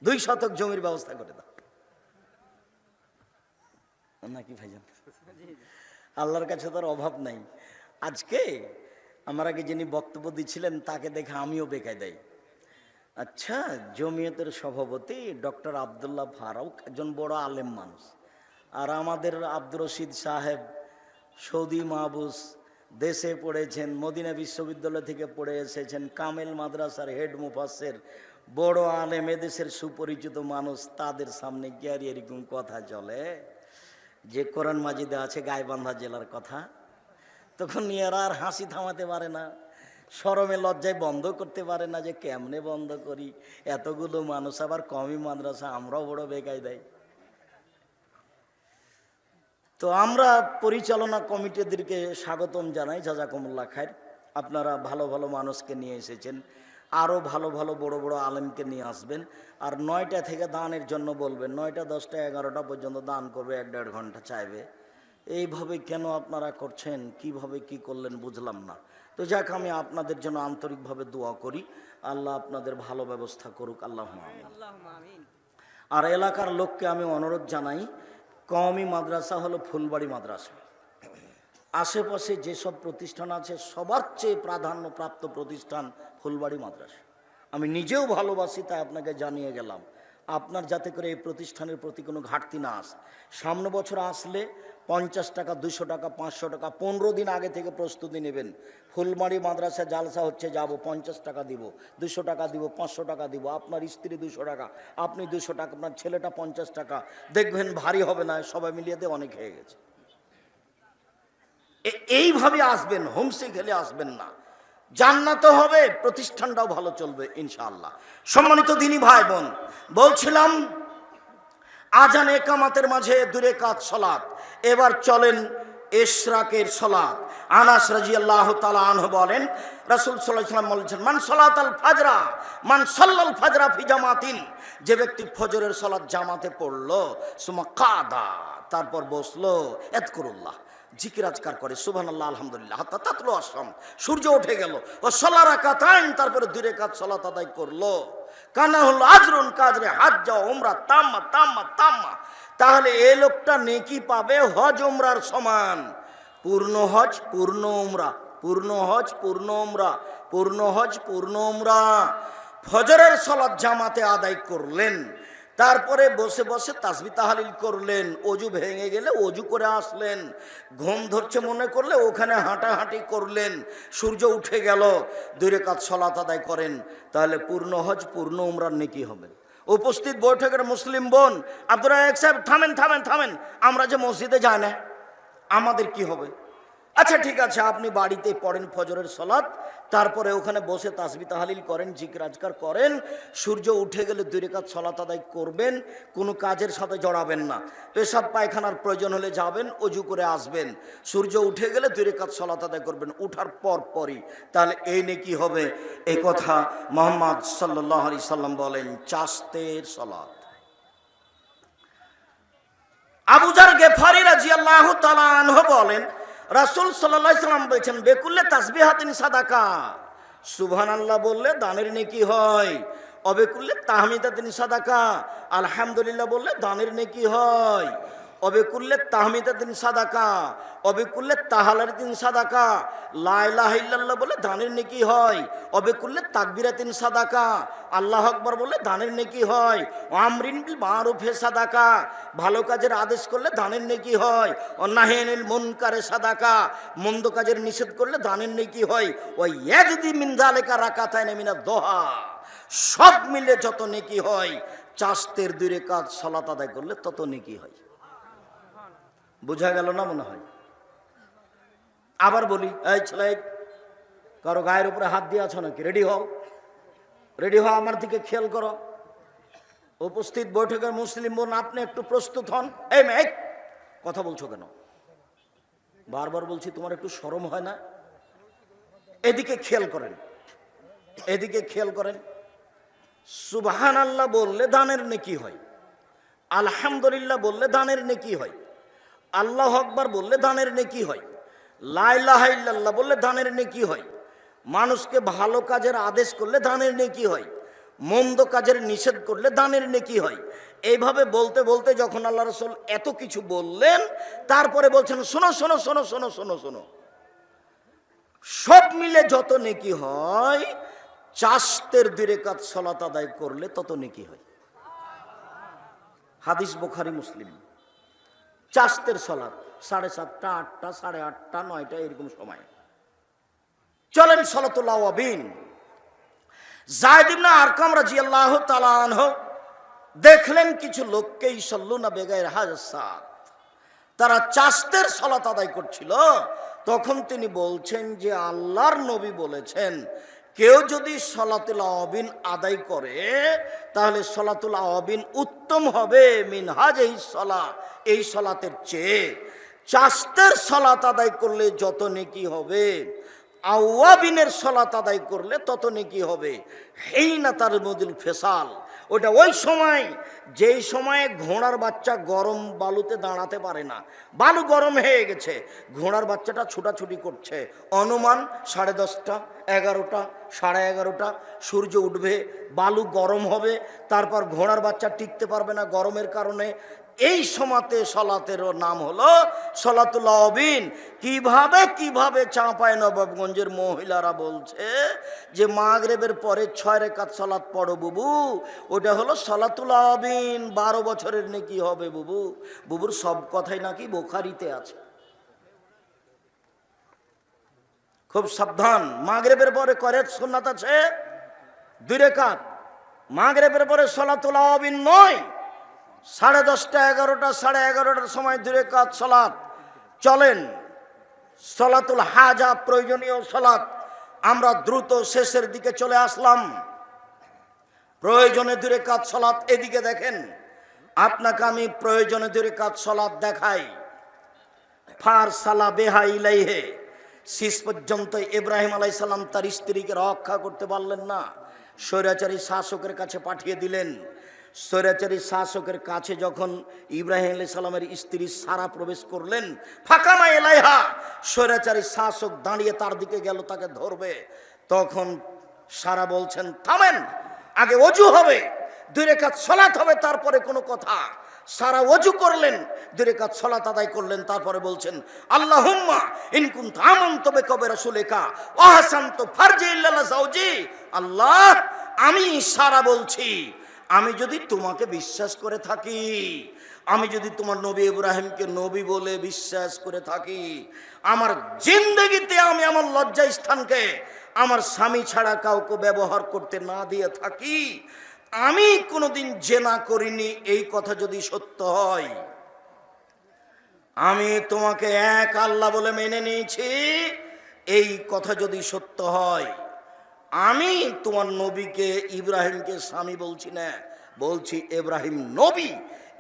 2 শতক জমির ব্যবস্থা করে দাও নাকি ভাইজান? আল্লাহর কাছে তার অভাব নাই। আজকে আমার আগে যিনি বক্তব্য দিচ্ছিলেন তাকে দেখে আমিও বেকায় দেয়। আচ্ছা, জমিয়তের সভাপতি ডক্টর আবদুল্লাহ ফারুক একজন বড় আলেম মানুষ, আর আমাদের আব্দুর রশিদ সাহেব সৌদি মাহবুস, দেশে পড়েছেন, মদিনা বিশ্ববিদ্যালয় থেকে পড়ে এসেছেন, কামেল মাদ্রাসার হেড মুফাসসির, বড় আলেম, এদেশের সুপরিচিত মানুষ, তাদের সামনে কি আর এরকম কথা চলে? যে কোরআন মাজিদে আছে গাইবান্ধা জেলার কথা, তখন এরা আর হাসি থামাতে পারে না, শরমে লজ্জায় বন্ধ করতে পারে না যে কেমনে বন্ধ করি, এতগুলো মানুষ, আবার কমই মাদ্রাসা, আমরাও বড় বেকায় দেয়। তো আমরা পরিচালনা কমিটিদেরকে স্বাগতম জানাই, জাযাকুমুল্লাহ খায়ের। আপনারা ভালো ভালো মানুষকে নিয়ে এসেছেন, আরও ভালো ভালো বড় বড় আলেমকে নিয়ে আসবেন, আর 9টা থেকে দানের জন্য বলবেন, 9টা 10টা 11টা পর্যন্ত দান করবে, 1-1.5 ঘন্টা চাইবে। এইভাবে কেন আপনারা করছেন, কিভাবে কি করলেন বুঝলাম না। তো যাক, আমি আপনাদের জন্য আন্তরিকভাবে দোয়া করি, আল্লাহ আপনাদের ভালো ব্যবস্থা করুক, আল্লাহুম্মা আমিন। আর এলাকার লোককে আমি অনুরোধ জানাই, কওমি মাদ্রাসা হলো ফুলবাড়ি মাদ্রাসা, আশেপাশে যেসব প্রতিষ্ঠান আছে সবার চেয়ে প্রাধান্যপ্রাপ্ত প্রতিষ্ঠান ফুলবাড়ি মাদ্রাসা। আমি নিজেও ভালোবাসি, তাই আপনাকে জানিয়ে গেলাম, আপনার যাতে করে এই প্রতিষ্ঠানের প্রতি কোনো ঘাটতি না আসে। সামনে বছর আসলে 50 টাকা, 200 টাকা, 500 টাকা 15 দিন আগে থেকে প্রস্তুতি নেবেন। ফুলবাড়ি মাদ্রাসা জালসা হচ্ছে, যাব 50 টাকা দিব, 200 টাকা দিব, 500 টাকা দিব, আপনার স্ত্রী 200 টাকা, আপনি 200 টাকা, আপনার ছেলেটা 50 টাকা, দেখবেন ভারী হবে না, সবাই মিলিয়ে দিয়ে অনেক হয়ে গেছে। এইভাবে আসবেন, হোমসে খেলে আসবেন না, জান্নাত হবে, প্রতিষ্ঠানটাও ভালো চলবে ইনশাআল্লাহ। সম্মানিত দিনী ভাই বোন, বলছিলাম আজান একামাতের মাঝে 2 রাকাত সালাত। এবার চলেন ইশরাকের সালাত। আনাস রাদিয়াল্লাহু তাআলা আনহু বলেন, রাসূল সাল্লাল্লাহু আলাইহি ওয়াসাল্লাম বলেছেন, মান সাল্লাল ফাজরা ফি জামাতিন, যে ব্যক্তি ফজরের সালাত জামাতে পড়লো, সুমা কাদা, তারপর বসলো, ইয়াজকুরুল্লাহ, জিকির আজকার করে, সুবহানাল্লাহ আলহামদুলিল্লাহ, হাত্তা তাতলু আশ-শাম, সূর্য উঠে গেল, ও সাল্লা রাকাতাইন, তারপরে 2 রাকাত সালাত আদায় করলো, কানা হল আজরুন কাজরে হজ ও উমরা তাম্মা তাম্মা তাম্মা, তাহলে এই লোকটা নেকি পাবে হজ উমরার সমান। পূর্ণ হজ পূর্ণ উমরা, পূর্ণ হজ পূর্ণ উমরা, পূর্ণ হজ পূর্ণ উমরা। ফজরের সালাত জামাতে আদায় করলেন, তারপরে বসে বসে তাসবিহ তাহলিল করলেন, অজু ভেঙে গেলে অজু করে আসলেন, ঘুম ধরছে মনে করলে ওখানে হাঁটাহাঁটি করলেন, সূর্য উঠে গেল, 2 রাকাত সালাত আদায় করেন, তাহলে পূর্ণ হজ পূর্ণ উমরার নেকি হবে। উপস্থিত বৈঠকের মুসলিম বোন, আব্দুর রাজ্জাক সাহেব থামেন থামেন থামেন, আমরা যে মসজিদে যাই না, আমাদের কি হবে? আচ্ছা ঠিক আছে, আপনি বাড়িতে পড়েন ফজরের সালাত, তারপরে ওখানে বসে তাসবিহ তাহলিল করেন, জিকির আজকার করেন, সূর্য উঠে গেলে 2 রাকাত সালাত আদায় করবেন, কোনো কাজের সাথে জড়াবেন না, পেশাব পায়খানার প্রয়োজন হলে যাবেন, অজু করে আসবেন, সূর্য উঠে গেলে 2 রাকাত সালাত আদায় করবেন, উঠার পরই, তাহলে এই নেকি হবে। এই কথা মুহাম্মদ সাল্লাল্লাহু আলাইহি সাল্লাম বলেন, চাষতের সালাত। আবু যার গেফারি রাদিয়াল্লাহু তাআলা আনহু বলেন, রাসূল সাল্লাল্লাহু আলাইহি সাল্লাম বলেছেন, বেকুল্লে তাসবিহাতিন সাদাকা, সুবহানাল্লাহ বললে দানের নেকি হয়, অবেকুল্লে তাহমিদাতিন সাদাকা, আলহামদুলিল্লাহ বললে দানের নেকি হয়, অবেকুল্লে তাহমিদাতিন সাদাকা, অবেকুল্লে তাহালাতিন সাদাকা, লা ইলাহা ইল্লাল্লাহ বলে দানের নেকি হয়, অবেকুল্লে তাকবীরাতিন সাদাকা, আল্লাহু আকবার বলে দানের নেকি হয়, আমরিন বিল মারুফে সাদাকা, ভালো কাজের আদেশ করলে দানের নেকি হয়, অনাহিয়ানিল মুনকারে সাদাকা, মন্দ কাজের নিষেধ করলে দানের নেকি হয়, ওয়া ইয়াজদি মিন যালিকা রাকাতাইন মিনাদ দুহা, সব মিলে যত নেকি হয়, চাষতের 2 রাকাত সালাত আদায় করলে তত নেকি হয়। বোঝা গেল না মনে হয়? আবার বলি, এই ছেলে, কারো গায়ের উপরে হাত দিয়ে আছো নাকি? রেডি হও, রেডি হও, আমার দিকে খেয়াল করো। উপস্থিত বৈঠকের মুসলিম বোন, আপনি একটু প্রস্তুত হন। এই মেয়ে, কথা বলছো কেন? বারবার বলছি, তোমার একটু শরম হয় না? এদিকে খেয়াল করেন, এদিকে খেয়াল করেন। সুবহানাল্লাহ বললে দানের নেকি হয়, আলহামদুলিল্লাহ বললে দানের নেকি হয়, আল্লাহু আকবার বললে দানের নেকি হয়, লা ইলাহা ইল্লাল্লাহ বললে দানের নেকি হয়, মানুষকে ভালো কাজের আদেশ করলে দানের নেকি হয়, মন্দ কাজের নিষেধ করলে দানের নেকি হয়। এইভাবে বলতে বলতে যখন আল্লাহ রাসূল এত কিছু বললেন, তারপরে বলছেন শোনো শোনো শোনো শোনো শোনো শোনো, সব মিলে যত নেকি হয়, চাস্তের 2 রাকাত সালাত আদায় করলে তত নেকি হয়। হাদিস বুখারী মুসলিম। চাস্তের সালাত 7:30, 8টা, 8:30, 9টা এরকম সময়। চলেন সালাতুল আওয়াবিন। যায়েদ ইবনে আরকাম রাদিয়াল্লাহু তাআলা আনহু দেখলেন কিছু লোককে ইসাল্লুনা বেগাইর হাজাত, তারা চাস্তের সালাত আদায় করছিল। তখন তিনি বলছেন যে আল্লাহর নবী বলেছেন, কেউ যদি সালাতুল আওয়াবিন আদায় করে তাহলে সালাতুল আওয়াবিন উত্তম হবে মিন হাজিহিস সালাহ, এই সালাতের চেয়ে। চাস্তের সালাত আদায় করলে যত নেকি হবে, আওয়াবিনের সালাত আদায় করলে তত নেকি হবে। হেইনা তার মদিল ফেসাল, ওটা ওই সময় যেই সময়ে ঘোড়ার বাচ্চা গরম বালুতে দাঁড়াতে পারে না, বালু গরম হয়ে গেছে, ঘোড়ার বাচ্চাটা ছুটাছুটি করছে, অনুমান 10:30, 11টা, 11:30 সূর্য উঠবে, বালু গরম হবে, তারপর ঘোড়ার বাচ্চা টিকতে পারবে না গরমের কারণে। এই সময়তে সালাতেরও নাম হলো সালাতুল আওয়াবিন। কিভাবে কিভাবে চাঁপাই নবাবগঞ্জের মহিলারা বলছে যে মাগরিবের পরে 6 রাকাত সালাত পড়ো বুবু, ওটা হলো সালাতুল আওয়াবিন, 12 বছরের নেকি হবে বুবু। বুবুর সব কথাই নাকি বুখারীতে আছে। খুব সাবধান, মাগরিবের পরে করে সুন্নাত আছে 2 রাকাত, মাগরিবের পরে সালাতুল আওয়াবিন নয়। 10:30, 11টা, 11:30টার সময় 2 রাকাত সালাত। চলেন সালাতুল হাজা, প্রয়োজনীয় সালাত। আমরা দ্রুত শেষের দিকে চলে আসলাম। প্রয়োজনে 2 রাকাত সালাত। এদিকে দেখেন, আপনাকে আমি প্রয়োজনে 2 রাকাত সালাত দেখাই। ফার সালা বেহা ইলাইহে, শেষ পর্যন্ত ইব্রাহিম আলাইহিস সালাম তার স্ত্রীকে রক্ষা করতে পারলেন না, স্বৈরাচারী শাসকের কাছে পাঠিয়ে দিলেন। স্বৈরাচারী শাসকের কাছে যখন ইব্রাহিম আলাইহিস সালামের স্ত্রী সারা প্রবেশ করলেন, ফাকামা ইলাইহা, স্বৈরাচারী শাসক দাঁড়িয়ে তার দিকে গেল তাকে ধরবে। তখন সারা বলছেন থামেন, আগে ওযু হবে, 2 রাকাত সালাত হবে, তারপরে কোনো কথা। সারা ওযু করলেন, 2 রাকাত সালাত আদায় করলেন, তারপরে বলছেন আল্লাহুম্মা ইন কুনতা আমানতু বিকা রাসূলিকা ওয়া হাসানতু ফারজি ইল্লা যাওজি। আল্লাহ, আমি সারা বলছি, আমি যদি তোমাকে বিশ্বাস করে থাকি, আমি যদি তোমার নবী ইব্রাহিমকে নবী বলে বিশ্বাস করে থাকি, আমার জিন্দেগিতে আমি আমার লজ্জা স্থানকে আমার স্বামী ছাড়া কাউকে ব্যবহার করতে না দিয়ে থাকি, আমি কোনোদিন জেনা করিনি, এই কথা যদি সত্য হয়, আমি তোমাকে এক আল্লাহ বলে মেনে নিয়েছি, এই কথা যদি সত্য হয়, আমি তোমার নবীকে ইব্রাহিমকে স্বামী বলছি না, বলছি ইব্রাহিম নবী,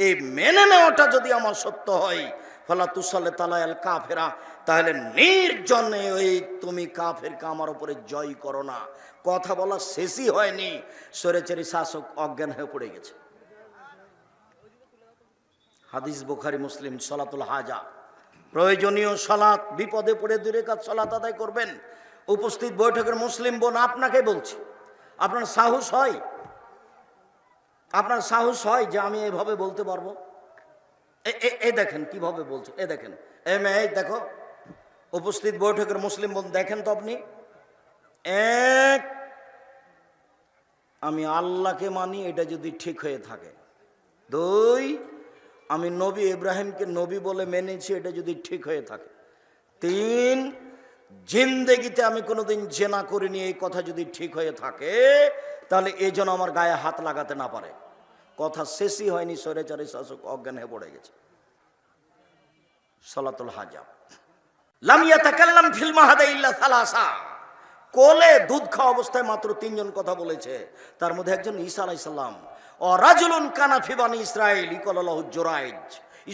এই মেনে নেওয়াটা যদি আমার সত্য হয়, ফালা তুসাল্লি তালায়াল কাফেরা, তাহলে নির্জনে ওই তুমি কাফেরকে আমার উপরে জয় করো না। কথা বলা শেষই হয়নি, স্বৈরাচারী শাসক অজ্ঞান হয়ে পড়ে গেছে। হাদিস বুখারী মুসলিম। সালাতুল হাজা, প্রয়োজনীয় সালাত, বিপদে পড়ে 2 রাকাত সালাত আদায় করবেন। উপস্থিত বৈঠকের মুসলিম বোন, আপনাকে বলছি, আপনার সাহস হয়, আপনার সাহস হয় যে আমি এভাবে বলতে পারবো? এই দেখেন কিভাবে বলছে, এ দেখেন, এই দেখো, উপস্থিত বৈঠকের মুসলিম বোন দেখেন তো আপনি। এক, আমি আল্লাহকে মানি, এটা যদি ঠিক হয়ে থাকে। 2, আমি নবী ইব্রাহিমকে নবী বলে মেনেছি, এটা যদি ঠিক হয়ে থাকে। 3, জিন্দেগিতে আমি কোনোদিন জেনা করিনি, এই কথা যদি ঠিক হয়ে থাকে, তাহলে এই জন্য আমার গায়ে হাত লাগাতে না পারে। কথা শেষই হয়নি, স্বৈরাচারী শাসক অজ্ঞান হয়ে পড়ে গেছে। সালাতুল হাজা। লাম ইয়াতাকাল্লাম ফিল মাহাদা ইল্লা সালাসা, কোলে দুধ খাওয়া অবস্থায় মাত্র 3 জন কথা বলেছে, তার মধ্যে একজন ঈসা আলাইহিস সালাম। ও রাজুলুন কানা ফি বানি ইসরাইল ইকালাহু জুরাইজ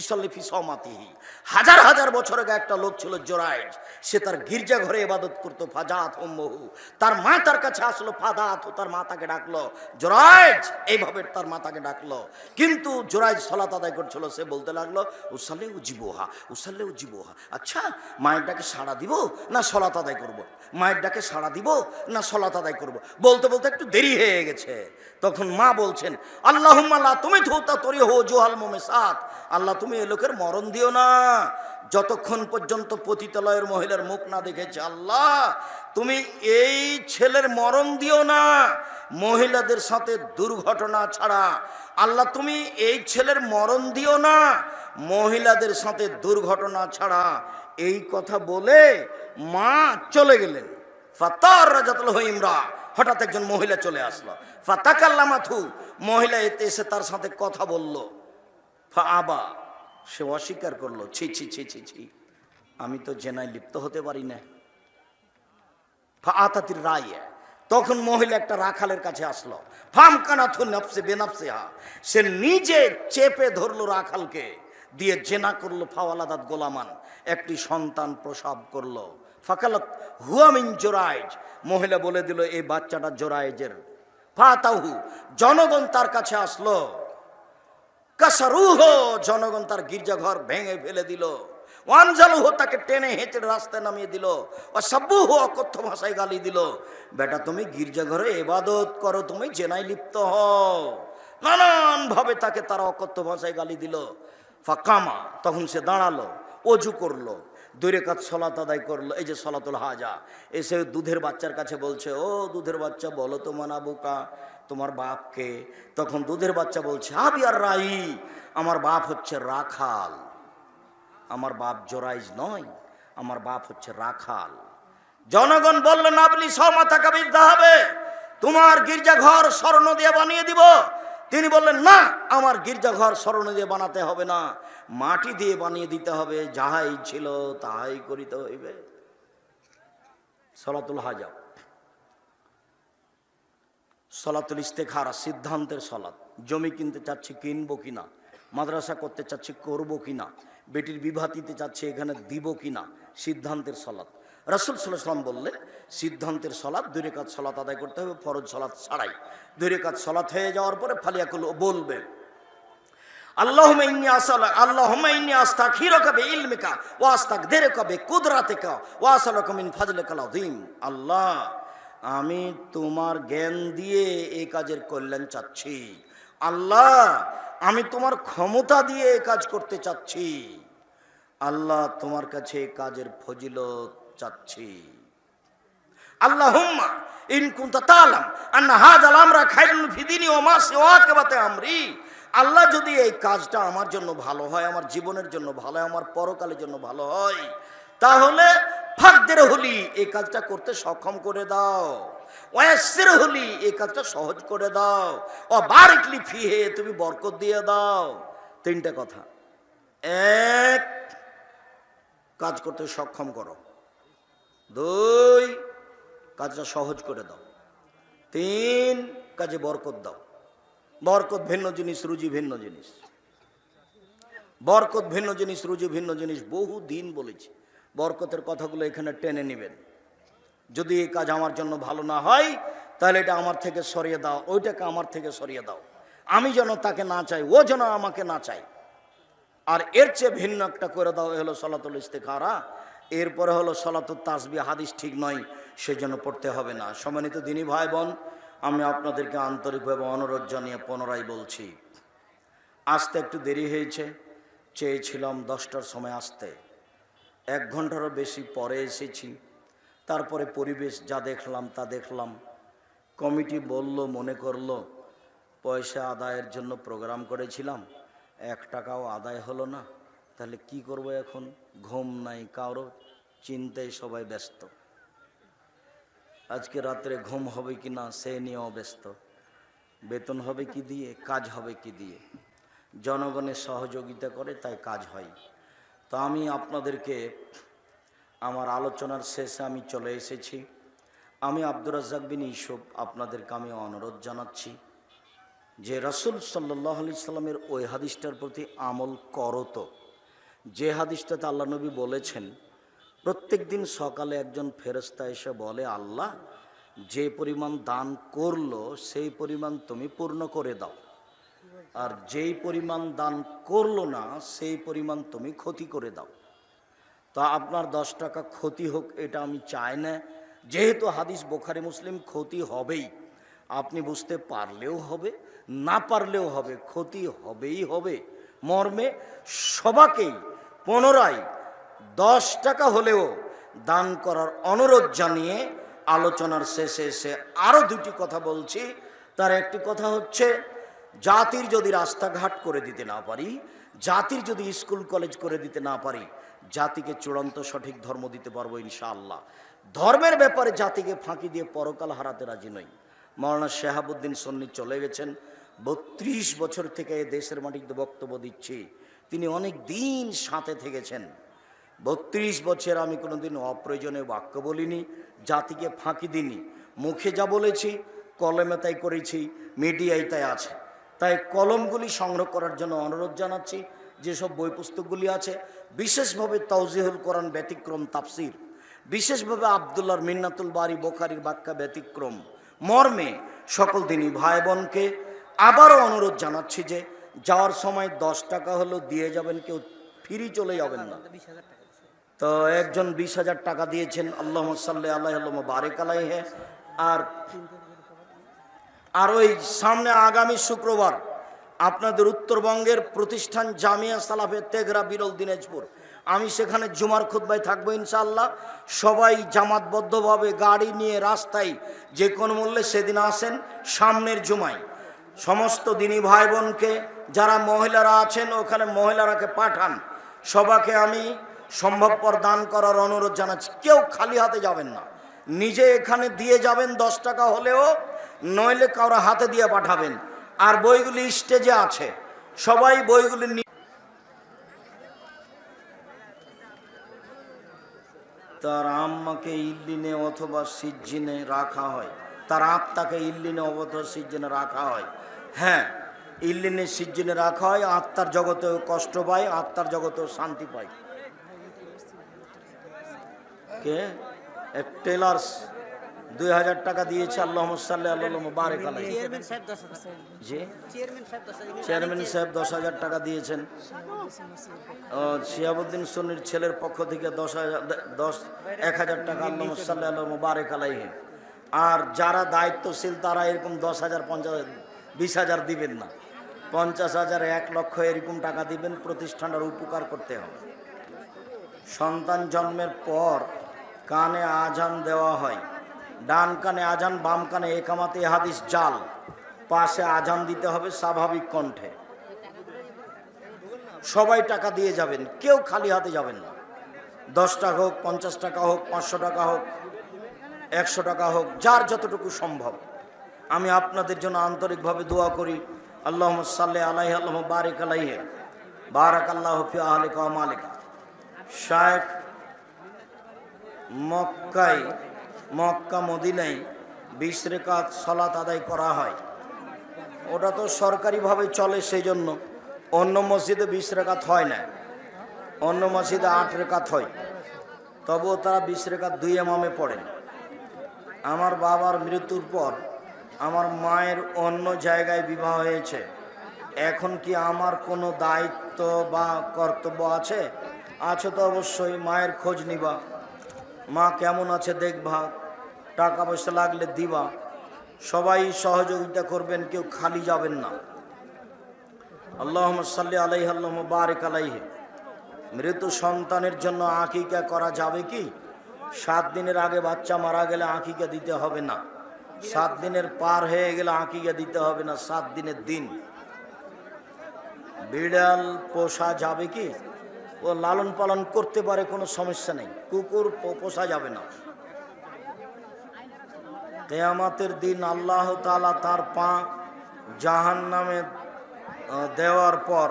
ইসাল্লি ফি সামাতিহি, হাজার হাজার বছর আগে একটা লোক ছিল জুরাইজ, সে তার গির্জা ঘরে ইবাদত করতো। ফাজাত উম্মুহু, তার মা তার কাছে আসলো। ফাদাত, তার মা তাকে ডাকলো জুরাইজ, এইভাবে তার মা তাকে ডাকলো। কিন্তু জুরাইজ সালাত আদায় করছিল, সে বলতে লাগলো উসাল্লি উজিবুহা, উসাল্লি উজিবুহা। আচ্ছা, মায়ের ডাকে সাড়া দিব না সালাত আদায় করব? মায়ের ডাকে সাড়া দিব না সালাত আদায় করব? বলতে বলতে একটু দেরি হয়ে গেছে। তখন মা বলছেন আল্লাহুম্মা লা তুমি থুতা তরি হো জুহাল মুমিসাত, আল্লাহ তুমি এ লোকের মরণ দিও না যতক্ষণ পর্যন্ত পতিতালয়ের মহিলার মুখ না দেখেছে। আল্লাহ তুমি এই ছেলের মরণ দিও না মহিলাদের সাথে দুর্ঘটনা ছাড়া। আল্লাহ তুমি এই ছেলের মরণ দিও না মহিলাদের সাথে দুর্ঘটনা ছাড়া। এই কথা বলে মা চলে গেলেন। ফাতার রাজাতুল ইমরা, হঠাৎ একজন মহিলা চলে আসলো। ফাতাকাল্লামাথু, মহিলা এসে তার সাথে কথা বলল। আবা, সে অস্বীকার করলো, ছি ছি ছি ছি ছি, আমি তো জেনায় লিপ্ত হতে পারি না। ফাআতাতির রায়, তখন মহিলা একটা রাখালের কাছে আসলো। ফামকানাথু নাফসে বেনাফসিহা, সে নিজে চেপে ধরলো রাখালকে, দিয়ে জেনা করলো। ফাওয়ালাদাত গোলামান, একটি সন্তান প্রসব করলো। ফাকালাত হুয়া মিন জুরাইজ, মহিলা বলে দিল এই বাচ্চাটা জুরাইজের। ফাতাহু, জনগণ তার কাছে আসলো। কাসারুহ, জনগণ তার গির্জাঘর ভেঙে ফেলে দিল। ওয়ানজালুহ, তাকে টেনে হেঁচড়ে রাস্তায় নামিয়ে দিল। ওয়াসাব্বুহু, অকথ্য ভাষায় গালি দিল। বেটা তুমি গির্জাঘরে ইবাদত করো, তুমি জেনায় লিপ্ত হও। নানান ভাবে তাকে তারা অকথ্য ভাষায় গালি দিল। ফাকামা, তখন সে দাঁড়ালো, অজু করলো, 2 রাকাত সালাত আদায় করলো। এই যে সালাতুল হাজা, এসে দুধের বাচ্চার কাছে বলছে, ও দুধের বাচ্চা বলো তো মানাবুকা, তোমার বাপকে? তখন দুধের বাচ্চা বলছে আবি আর রাই, আমার বাপ হচ্ছে রাখাল, আমার বাপ জোরাইজ নয়, আমার বাপ হচ্ছে রাখাল। জনগণ বলল নাবলি সমাতা কাবিদা হবে, তোমার গির্জাঘর স্বর্ণ দিয়ে বানিয়ে দিব। তিনি বললেন না, আমার গির্জাঘর স্বর্ণ দিয়ে বানাতে হবে না, মাটি দিয়ে বানিয়ে দিতে হবে, যাহাই ছিল তাহাই করিতে হইবে। সালাতুল হাজা, সালাতুল ইস্তেখারা, সিদ্ধান্তের সালাত। জমি কিনতে চাচ্ছি, কিনবো কিনা, মাদ্রাসা করতে চাচ্ছি, করবো কিনা, বেটির বিবাহ দিতে চাচ্ছি, এখানে দিব কিনা, সিদ্ধান্তের সালাত। রাসূল সাল্লাল্লাহু আলাইহি ওয়াসাল্লাম বললেন সিদ্ধান্তের সালাত 2 রাকাত সালাত আদায় করতে হবে, ফরজ সালাত ছাড়াই। 2 রাকাত সালাত হয়ে যাওয়ার পরে ফালিয়াকুল বলবে আল্লাহুম্মা ইন্নী আস্তাগফিরুকা বিইলমিকা ওয়া আস্তাগদিরুকা বিকুদরাতিকা ওয়া আসআলুকা মিন ফাজলিকাল আযীম। আল্লাহ, আমি তোমার জ্ঞান দিয়ে এই কাজের কল্যাণ চাচ্ছি। আল্লাহ, আমি তোমার ক্ষমতা দিয়ে এই কাজ করতে চাচ্ছি। আল্লাহ, তোমার কাছে এই কাজের ফজিলত চাচ্ছি। আল্লাহুম্মা ইন কুনতা তাআলাম আন্না হাযাল আমরা খায়রুন ফি দীনি ওয়া মা সিওয়াকা আমরি। আল্লাহ, যদি এই কাজটা আমার জন্য ভালো হয়, আমার জীবনের জন্য ভালো হয়, আমার পরকালের জন্য ভালো হয়, তাহলে ফাকদের হলি এই কাজটা করতে সক্ষম করে দাও, ওয়াসির হলি এই কাজটা সহজ করে দাও, ও বারিকলি ফিহে তুমি বরকত দিয়ে দাও। 3টা কথা। 1, কাজ করতে সক্ষম করো। 2, কাজটা সহজ করে দাও। 3, কাজে বরকত দাও। বরকত ভিন্ন জিনিস, রুজি ভিন্ন জিনিস। বরকত ভিন্ন জিনিস, রুজি ভিন্ন জিনিস। বহু দিন বলেছি, বরকতের কথাগুলো এখানে টেনে নেবেন। যদি এই কাজ আমার জন্য ভালো না হয়, তাহলে এটা আমার থেকে সরিয়ে দাও, ওইটাকে আমার থেকে সরিয়ে দাও। আমি যেন তাকে না চাই, ও যেন আমাকে না চাই। আর এর চেয়ে ভিন্ন একটা করে দাও, হলো সালাতুল ইস্তেখারা। এরপরে হলো সালাতুত তাসবিহ। হাদিস ঠিক নয়, সেজন্য পড়তে হবে না। সম্মানিত দিনী ভাই বোন, আমি আপনাদেরকে আন্তরিকভাবে অনুরোধ জানিয়ে পুনরায় বলছি, আসতে একটু দেরি হয়েছে। চেয়েছিলাম 10টার সময় আসতে, 1 ঘন্টারও বেশি পরে এসেছি। তারপরে পরিবেশ যা দেখলাম তা দেখলাম। কমিটি বলল, মনে করলো পয়সা আদায়ের জন্য প্রোগ্রাম করেছিলাম, 1 টাকাও আদায় হলো না। তাহলে কি করব এখন? ঘুম নাই কারো, চিন্তায় সবাই ব্যস্ত। আজকে রাত্রে ঘুম হবে কি না সে নিয়েও ব্যস্ত। বেতন হবে কি দিয়ে, কাজ হবে কি দিয়ে। জনগণের সহযোগিতা করে, তাই কাজ হয়। তো আমি আপনাদেরকে আমার আলোচনার শেষে আমি চলে এসেছি। আমি আব্দুর রাজ্জাক বিন ইউসুফ আপনাদেরকে আমি অনুরোধ জানাচ্ছি যে রাসূল সাল্লাল্লাহু আলাইহি সাল্লামের ওই হাদিসটার প্রতি আমল করো। তো যে হাদিসটাতে আল্লাহ নবী বলেছেন প্রত্যেক দিন সকালে একজন ফেরেশতা এসে বলে, আল্লাহ যে পরিমাণ দান করলো সেই পরিমাণ তুমি পূর্ণ করে দাও, আর যেই পরিমাণ দান করলো না সেই পরিমাণ তুমি ক্ষতি করে দাও। তা আপনার 10 টাকা ক্ষতি হোক এটা আমি চাই না, যেহেতু হাদিস বুখারী মুসলিম ক্ষতি হবেই, আপনি বুঝতে পারলেও হবে না পারলেও হবে, ক্ষতি হবেই হবে মর্মে সবাকেই পুনরায় 10 টাকা হলেও দান করার অনুরোধ জানিয়ে আলোচনার শেষে এসে আরও দুটি কথা বলছি। তার একটি কথা হচ্ছে, জাতির যদি রাস্তাঘাট করে দিতে না পারি, জাতির যদি স্কুল কলেজ করে দিতে না পারি, জাতিকে চূড়ান্ত সঠিক ধর্ম দিতে পারবো ইনশাআল্লাহ। ধর্মের ব্যাপারে জাতিকে ফাঁকি দিয়ে পরকাল হারাতে রাজি নই। মাওলানা শেহাবুদ্দিন সুন্নি চলে গেছেন, 32 বছর থেকে এ দেশের মাটিতে বক্তব্য দিচ্ছি। তিনি অনেক দিন সাথে থেকেছেন। 32 বছর আমি কোনোদিন অপ্রয়োজনীয় বাক্য বলিনি, জাতিকে ফাঁকি দিইনি। মুখে যা বলেছি কলমে তাই করেছি, মিডিয়ায় তাই আছে। তাই কলমগুলি সংগ্রহ করার জন্য অনুরোধ জানাচ্ছি। যেসব বই পুস্তকগুলি আছে, বিশেষভাবে তাওজিহুল কোরআন ব্যতিক্রম তাফসির, বিশেষভাবে আব্দুল্লাহর মিন্নাতুল বারি বুখারীর ব্যাখ্যা ব্যতিক্রম মর্মে সকল দিনই ভাই বোনকে আবারও অনুরোধ জানাচ্ছি যে যাওয়ার সময় 10 টাকা হলেও দিয়ে যাবেন, কেউ ফিরি চলে যাবেন না। তো একজন 20,000 টাকা দিয়েছেন, আল্লাহুম্মা সাল্লি আলাইহি ওয়া বারিক আলাইহি। আর ওই সামনে আগামী শুক্রবার আপনাদের উত্তরবঙ্গের প্রতিষ্ঠান জামিয়া সালাফে তেঘরা বিরল দিনাজপুর, আমি সেখানে জুমার খুতবায় থাকবো ইনশাআল্লাহ। সবাই জামাতবদ্ধভাবে গাড়ি নিয়ে রাস্তায় যে কোনো মূল্যে সেদিন আসেন সামনের জুমায়। সমস্ত দিনী ভাই বোনকে, যারা মহিলারা আছেন ওখানে মহিলারাকে পাঠান। সবাইকে আমি সম্ভবপর দান করার অনুরোধ জানাচ্ছি। কেউ খালি হাতে যাবেন না, নিজে এখানে দিয়ে যাবেন 10 টাকা হলেও, নইলে কারো হাতে দিয়ে পাঠাবেন। আর বইগুলি স্টেজে আছে, সবাই বইগুলি তার আম্মাকে ইল্লিনে অথবা সিজ্জিনে রাখা হয়, তার আত্মাকে ইল্লিনে অথবা সিজ্জিনে রাখা হয়। হ্যাঁ, ইল্লিনে সিজ্জিনে রাখা হয়, আত্মার জগতেও কষ্ট পায়, আত্মার জগতেও শান্তি পায়। কে এক টেলার্স 2000 টাকা দিয়েছে, আল্লাহুম্মা সাল্লি আলাইহি ওয়া বারিক আলাইহি। জি, চেয়ারম্যান সাহেব 10,000 টাকা দিয়েছেন। শিহাবুদ্দিন সুন্নির ছেলের পক্ষ থেকে 1,000 টাকা, আল্লাহুম্মা সাল্লি আলাইহি ওয়া বারিক আলাইহি। আর যারা দায়িত্বশীল তারা এরকম 10,000, 50,000, 20,000 দিবেন না, 50,000, 1 লক্ষ এরকম টাকা দিবেন। প্রতিষ্ঠানটার উপকার করতে হবে। সন্তান জন্মের পর কানে আজান দেওয়া হয়, ডান কানে আজান, বাম কানে একামাতে, হাদিস জাল, পাশে আজান দিতে হবে স্বাভাবিক কণ্ঠে। সবাই টাকা দিয়ে যাবেন, কেউ খালি হাতে যাবেন না। 10 টাকা হোক, 50 টাকা হোক, 500 টাকা হোক, 100 টাকা হোক, যার যতটুকু সম্ভব। আমি আপনাদের জন্য আন্তরিকভাবে দোয়া করি। আল্লাহুম্মা সাল্লি আলাইহি ওয়া বারিক আলাইহি, বারাকাল্লাহু ফি আহলিকা ওয়া মালিকা। শায়েখ মক্কা মদিনায় 20 রাকাত সালাত আদায় করা হয়। ওটা তো সরকারিভাবে চলে, সেই জন্য অন্য মসজিদে 20 রাকাত হয় না, অন্য মসজিদে 8 রাকাত হয়। তবুও তারা 20 রাকাত 2 ইমামে পড়েন। আমার বাবার মৃত্যুর পর আমার মায়ের অন্য জায়গায় বিবাহ হয়েছে। এখন কি আমার কোনো দায়িত্ব বা কর্তব্য আছে? আছে তো অবশ্যই। মায়ের খোঁজ নিবা, মা কেমন আছে দেখবা, টাকা পয়সা লাগলে দিবা। সবাই সহযোগিতা করবেন, কেউ খালি যাবেন না। আল্লাহুম্মা সাল্লি আলাইহি ওয়া বারিক আলাইহি। মৃত সন্তানের জন্য আকিকা করা যাবে কি? 7 দিনের আগে বাচ্চা মারা গেলে আকিকা দিতে হবে না, 7 দিনের পার হয়ে গেলে আকিকা দিতে হবে না, 7 দিনের দিন। বিড়াল পোষা যাবে কি? ও লালন পালন করতে পারে, কোনো সমস্যা নেই। কুকুর পোষা যাবে না। কিয়ামতের দিন আল্লাহ তাআলা তার পা জাহান্নামে দেওয়ার পর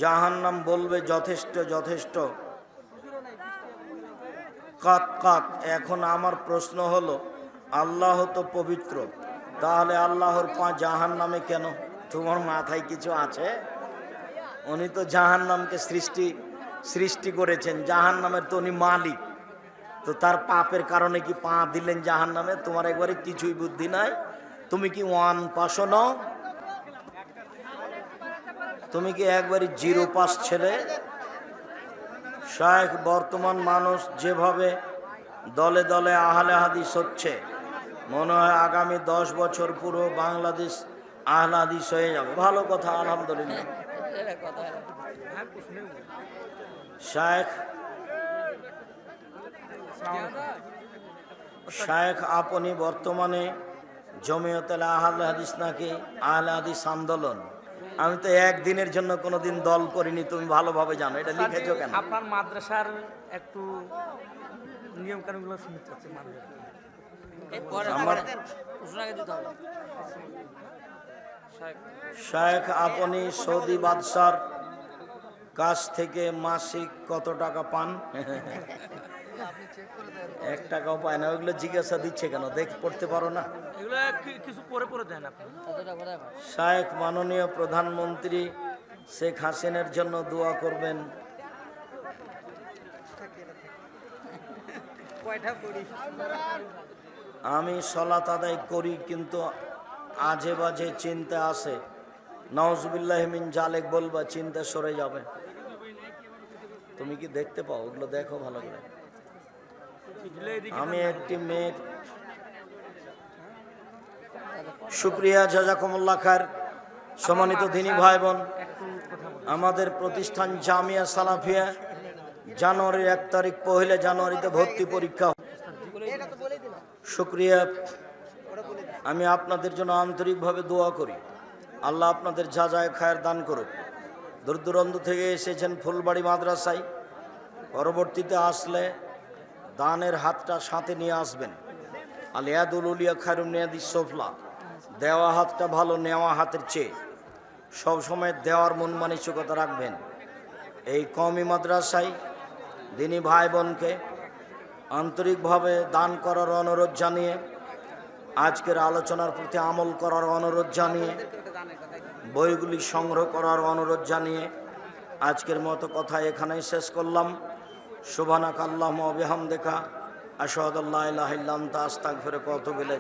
জাহান্নাম বলবে, যথেষ্ট যথেষ্ট, কাত কাত। এখন আমার প্রশ্ন হলো, আল্লাহ তো পবিত্র, তাহলে আল্লাহর পা জাহান নামে কেন? তোমার মাথায় কিছু আছে? উনি তো জাহান নামকে সৃষ্টি করেছেন, জাহান নামের তো উনি মালিক। তো তার পাপের কারণে কি পা দিলেন জাহান নামে? তোমার একবারে কিছুই বুদ্ধি নাই। তুমি কি 1 নও? তুমি কি একবারই 0 ছেলে? শায়েখ, বর্তমান মানুষ যেভাবে দলে দলে আহলে হাদিস হচ্ছে, মনে হয় আগামী 10 বছর পুরো বাংলাদেশ আহলে হাদিস হয়ে যাবে। ভালো কথা, আলহামদুলিল্লাহ। শায়েখ, আপনি বর্তমানে জমিয়তে আহলে হাদিস নাকি আহলে হাদিস আন্দোলন? আমি তো একদিনের জন্য কোনোদিন দল করিনি, তুমি ভালোভাবে জানো। এটা লিখেছো কেন? আপনার মাদ্রাসার একটু নিয়ম কানুনগুলো শুনতে চাচ্ছি। শায়েখ, আপনি সৌদি বাদশার কাছ থেকে মাসিক কত টাকা পান? 1 টাকাও পায় না। ওইগুলো জিজ্ঞাসা দিচ্ছে কেন? পড়তে পারো না? কিছু পরে পরে দেন আপনি। শায়েখ, মাননীয় প্রধানমন্ত্রী শেখ হাসিনার জন্য দোয়া করবেন। আমি সলাত আদায় করি, কিন্তু আজে বাজে চিন্তা আসে। নাউজুবিল্লাহি মিন জালেক বলবা, চিন্তা সরে যাবে। তুমি কি দেখতে পাও? ওগুলো দেখো ভালো করে। আমি একটি মেয়ের শুকরিয়া, জাযাকুমুল্লাহ খায়র। সম্মানিত দিনী ভাই বোন, আমাদের প্রতিষ্ঠান জামিয়া সালাফিয়া জানুয়ারির 1 তারিখ, 1 জানুয়ারিতে ভর্তি পরীক্ষা। শুকরিয়া। আমি আপনাদের জন্য আন্তরিকভাবে দোয়া করি, আল্লাহ আপনাদের জাযায়ে খায়ের দান করুক। দূর দূরান্ত থেকে এসেছেন ফুলবাড়ি মাদ্রাসায়, পরবর্তীতে আসলে দানের হাতটা সাথে নিয়ে আসবেন। আলিয়াদুল উলিয়া খায়রুন নিয়াদিস সোফলা। দেওয়া হাতটা ভালো নেওয়া হাতের চেয়ে। সবসময় দেওয়ার মন মানসিকতা রাখবেন। এই কওমি মাদ্রাসায় দিনী ভাই বোনকে আন্তরিকভাবে দান করার অনুরোধ জানিয়ে, আজকের আলোচনার প্রতি আমল করার অনুরোধ জানিয়ে, বইগুলি সংগ্রহ করার অনুরোধ জানিয়ে আজকের মতো কথা এখানেই শেষ করলাম। সুবহানাকা আল্লাহুম্মা ওয়া বিহামদিকা আশহাদু আল্লা ইলাহা ইল্লা আনতা আস্তাগফিরুকা ওয়া আতুবু ইলাইক।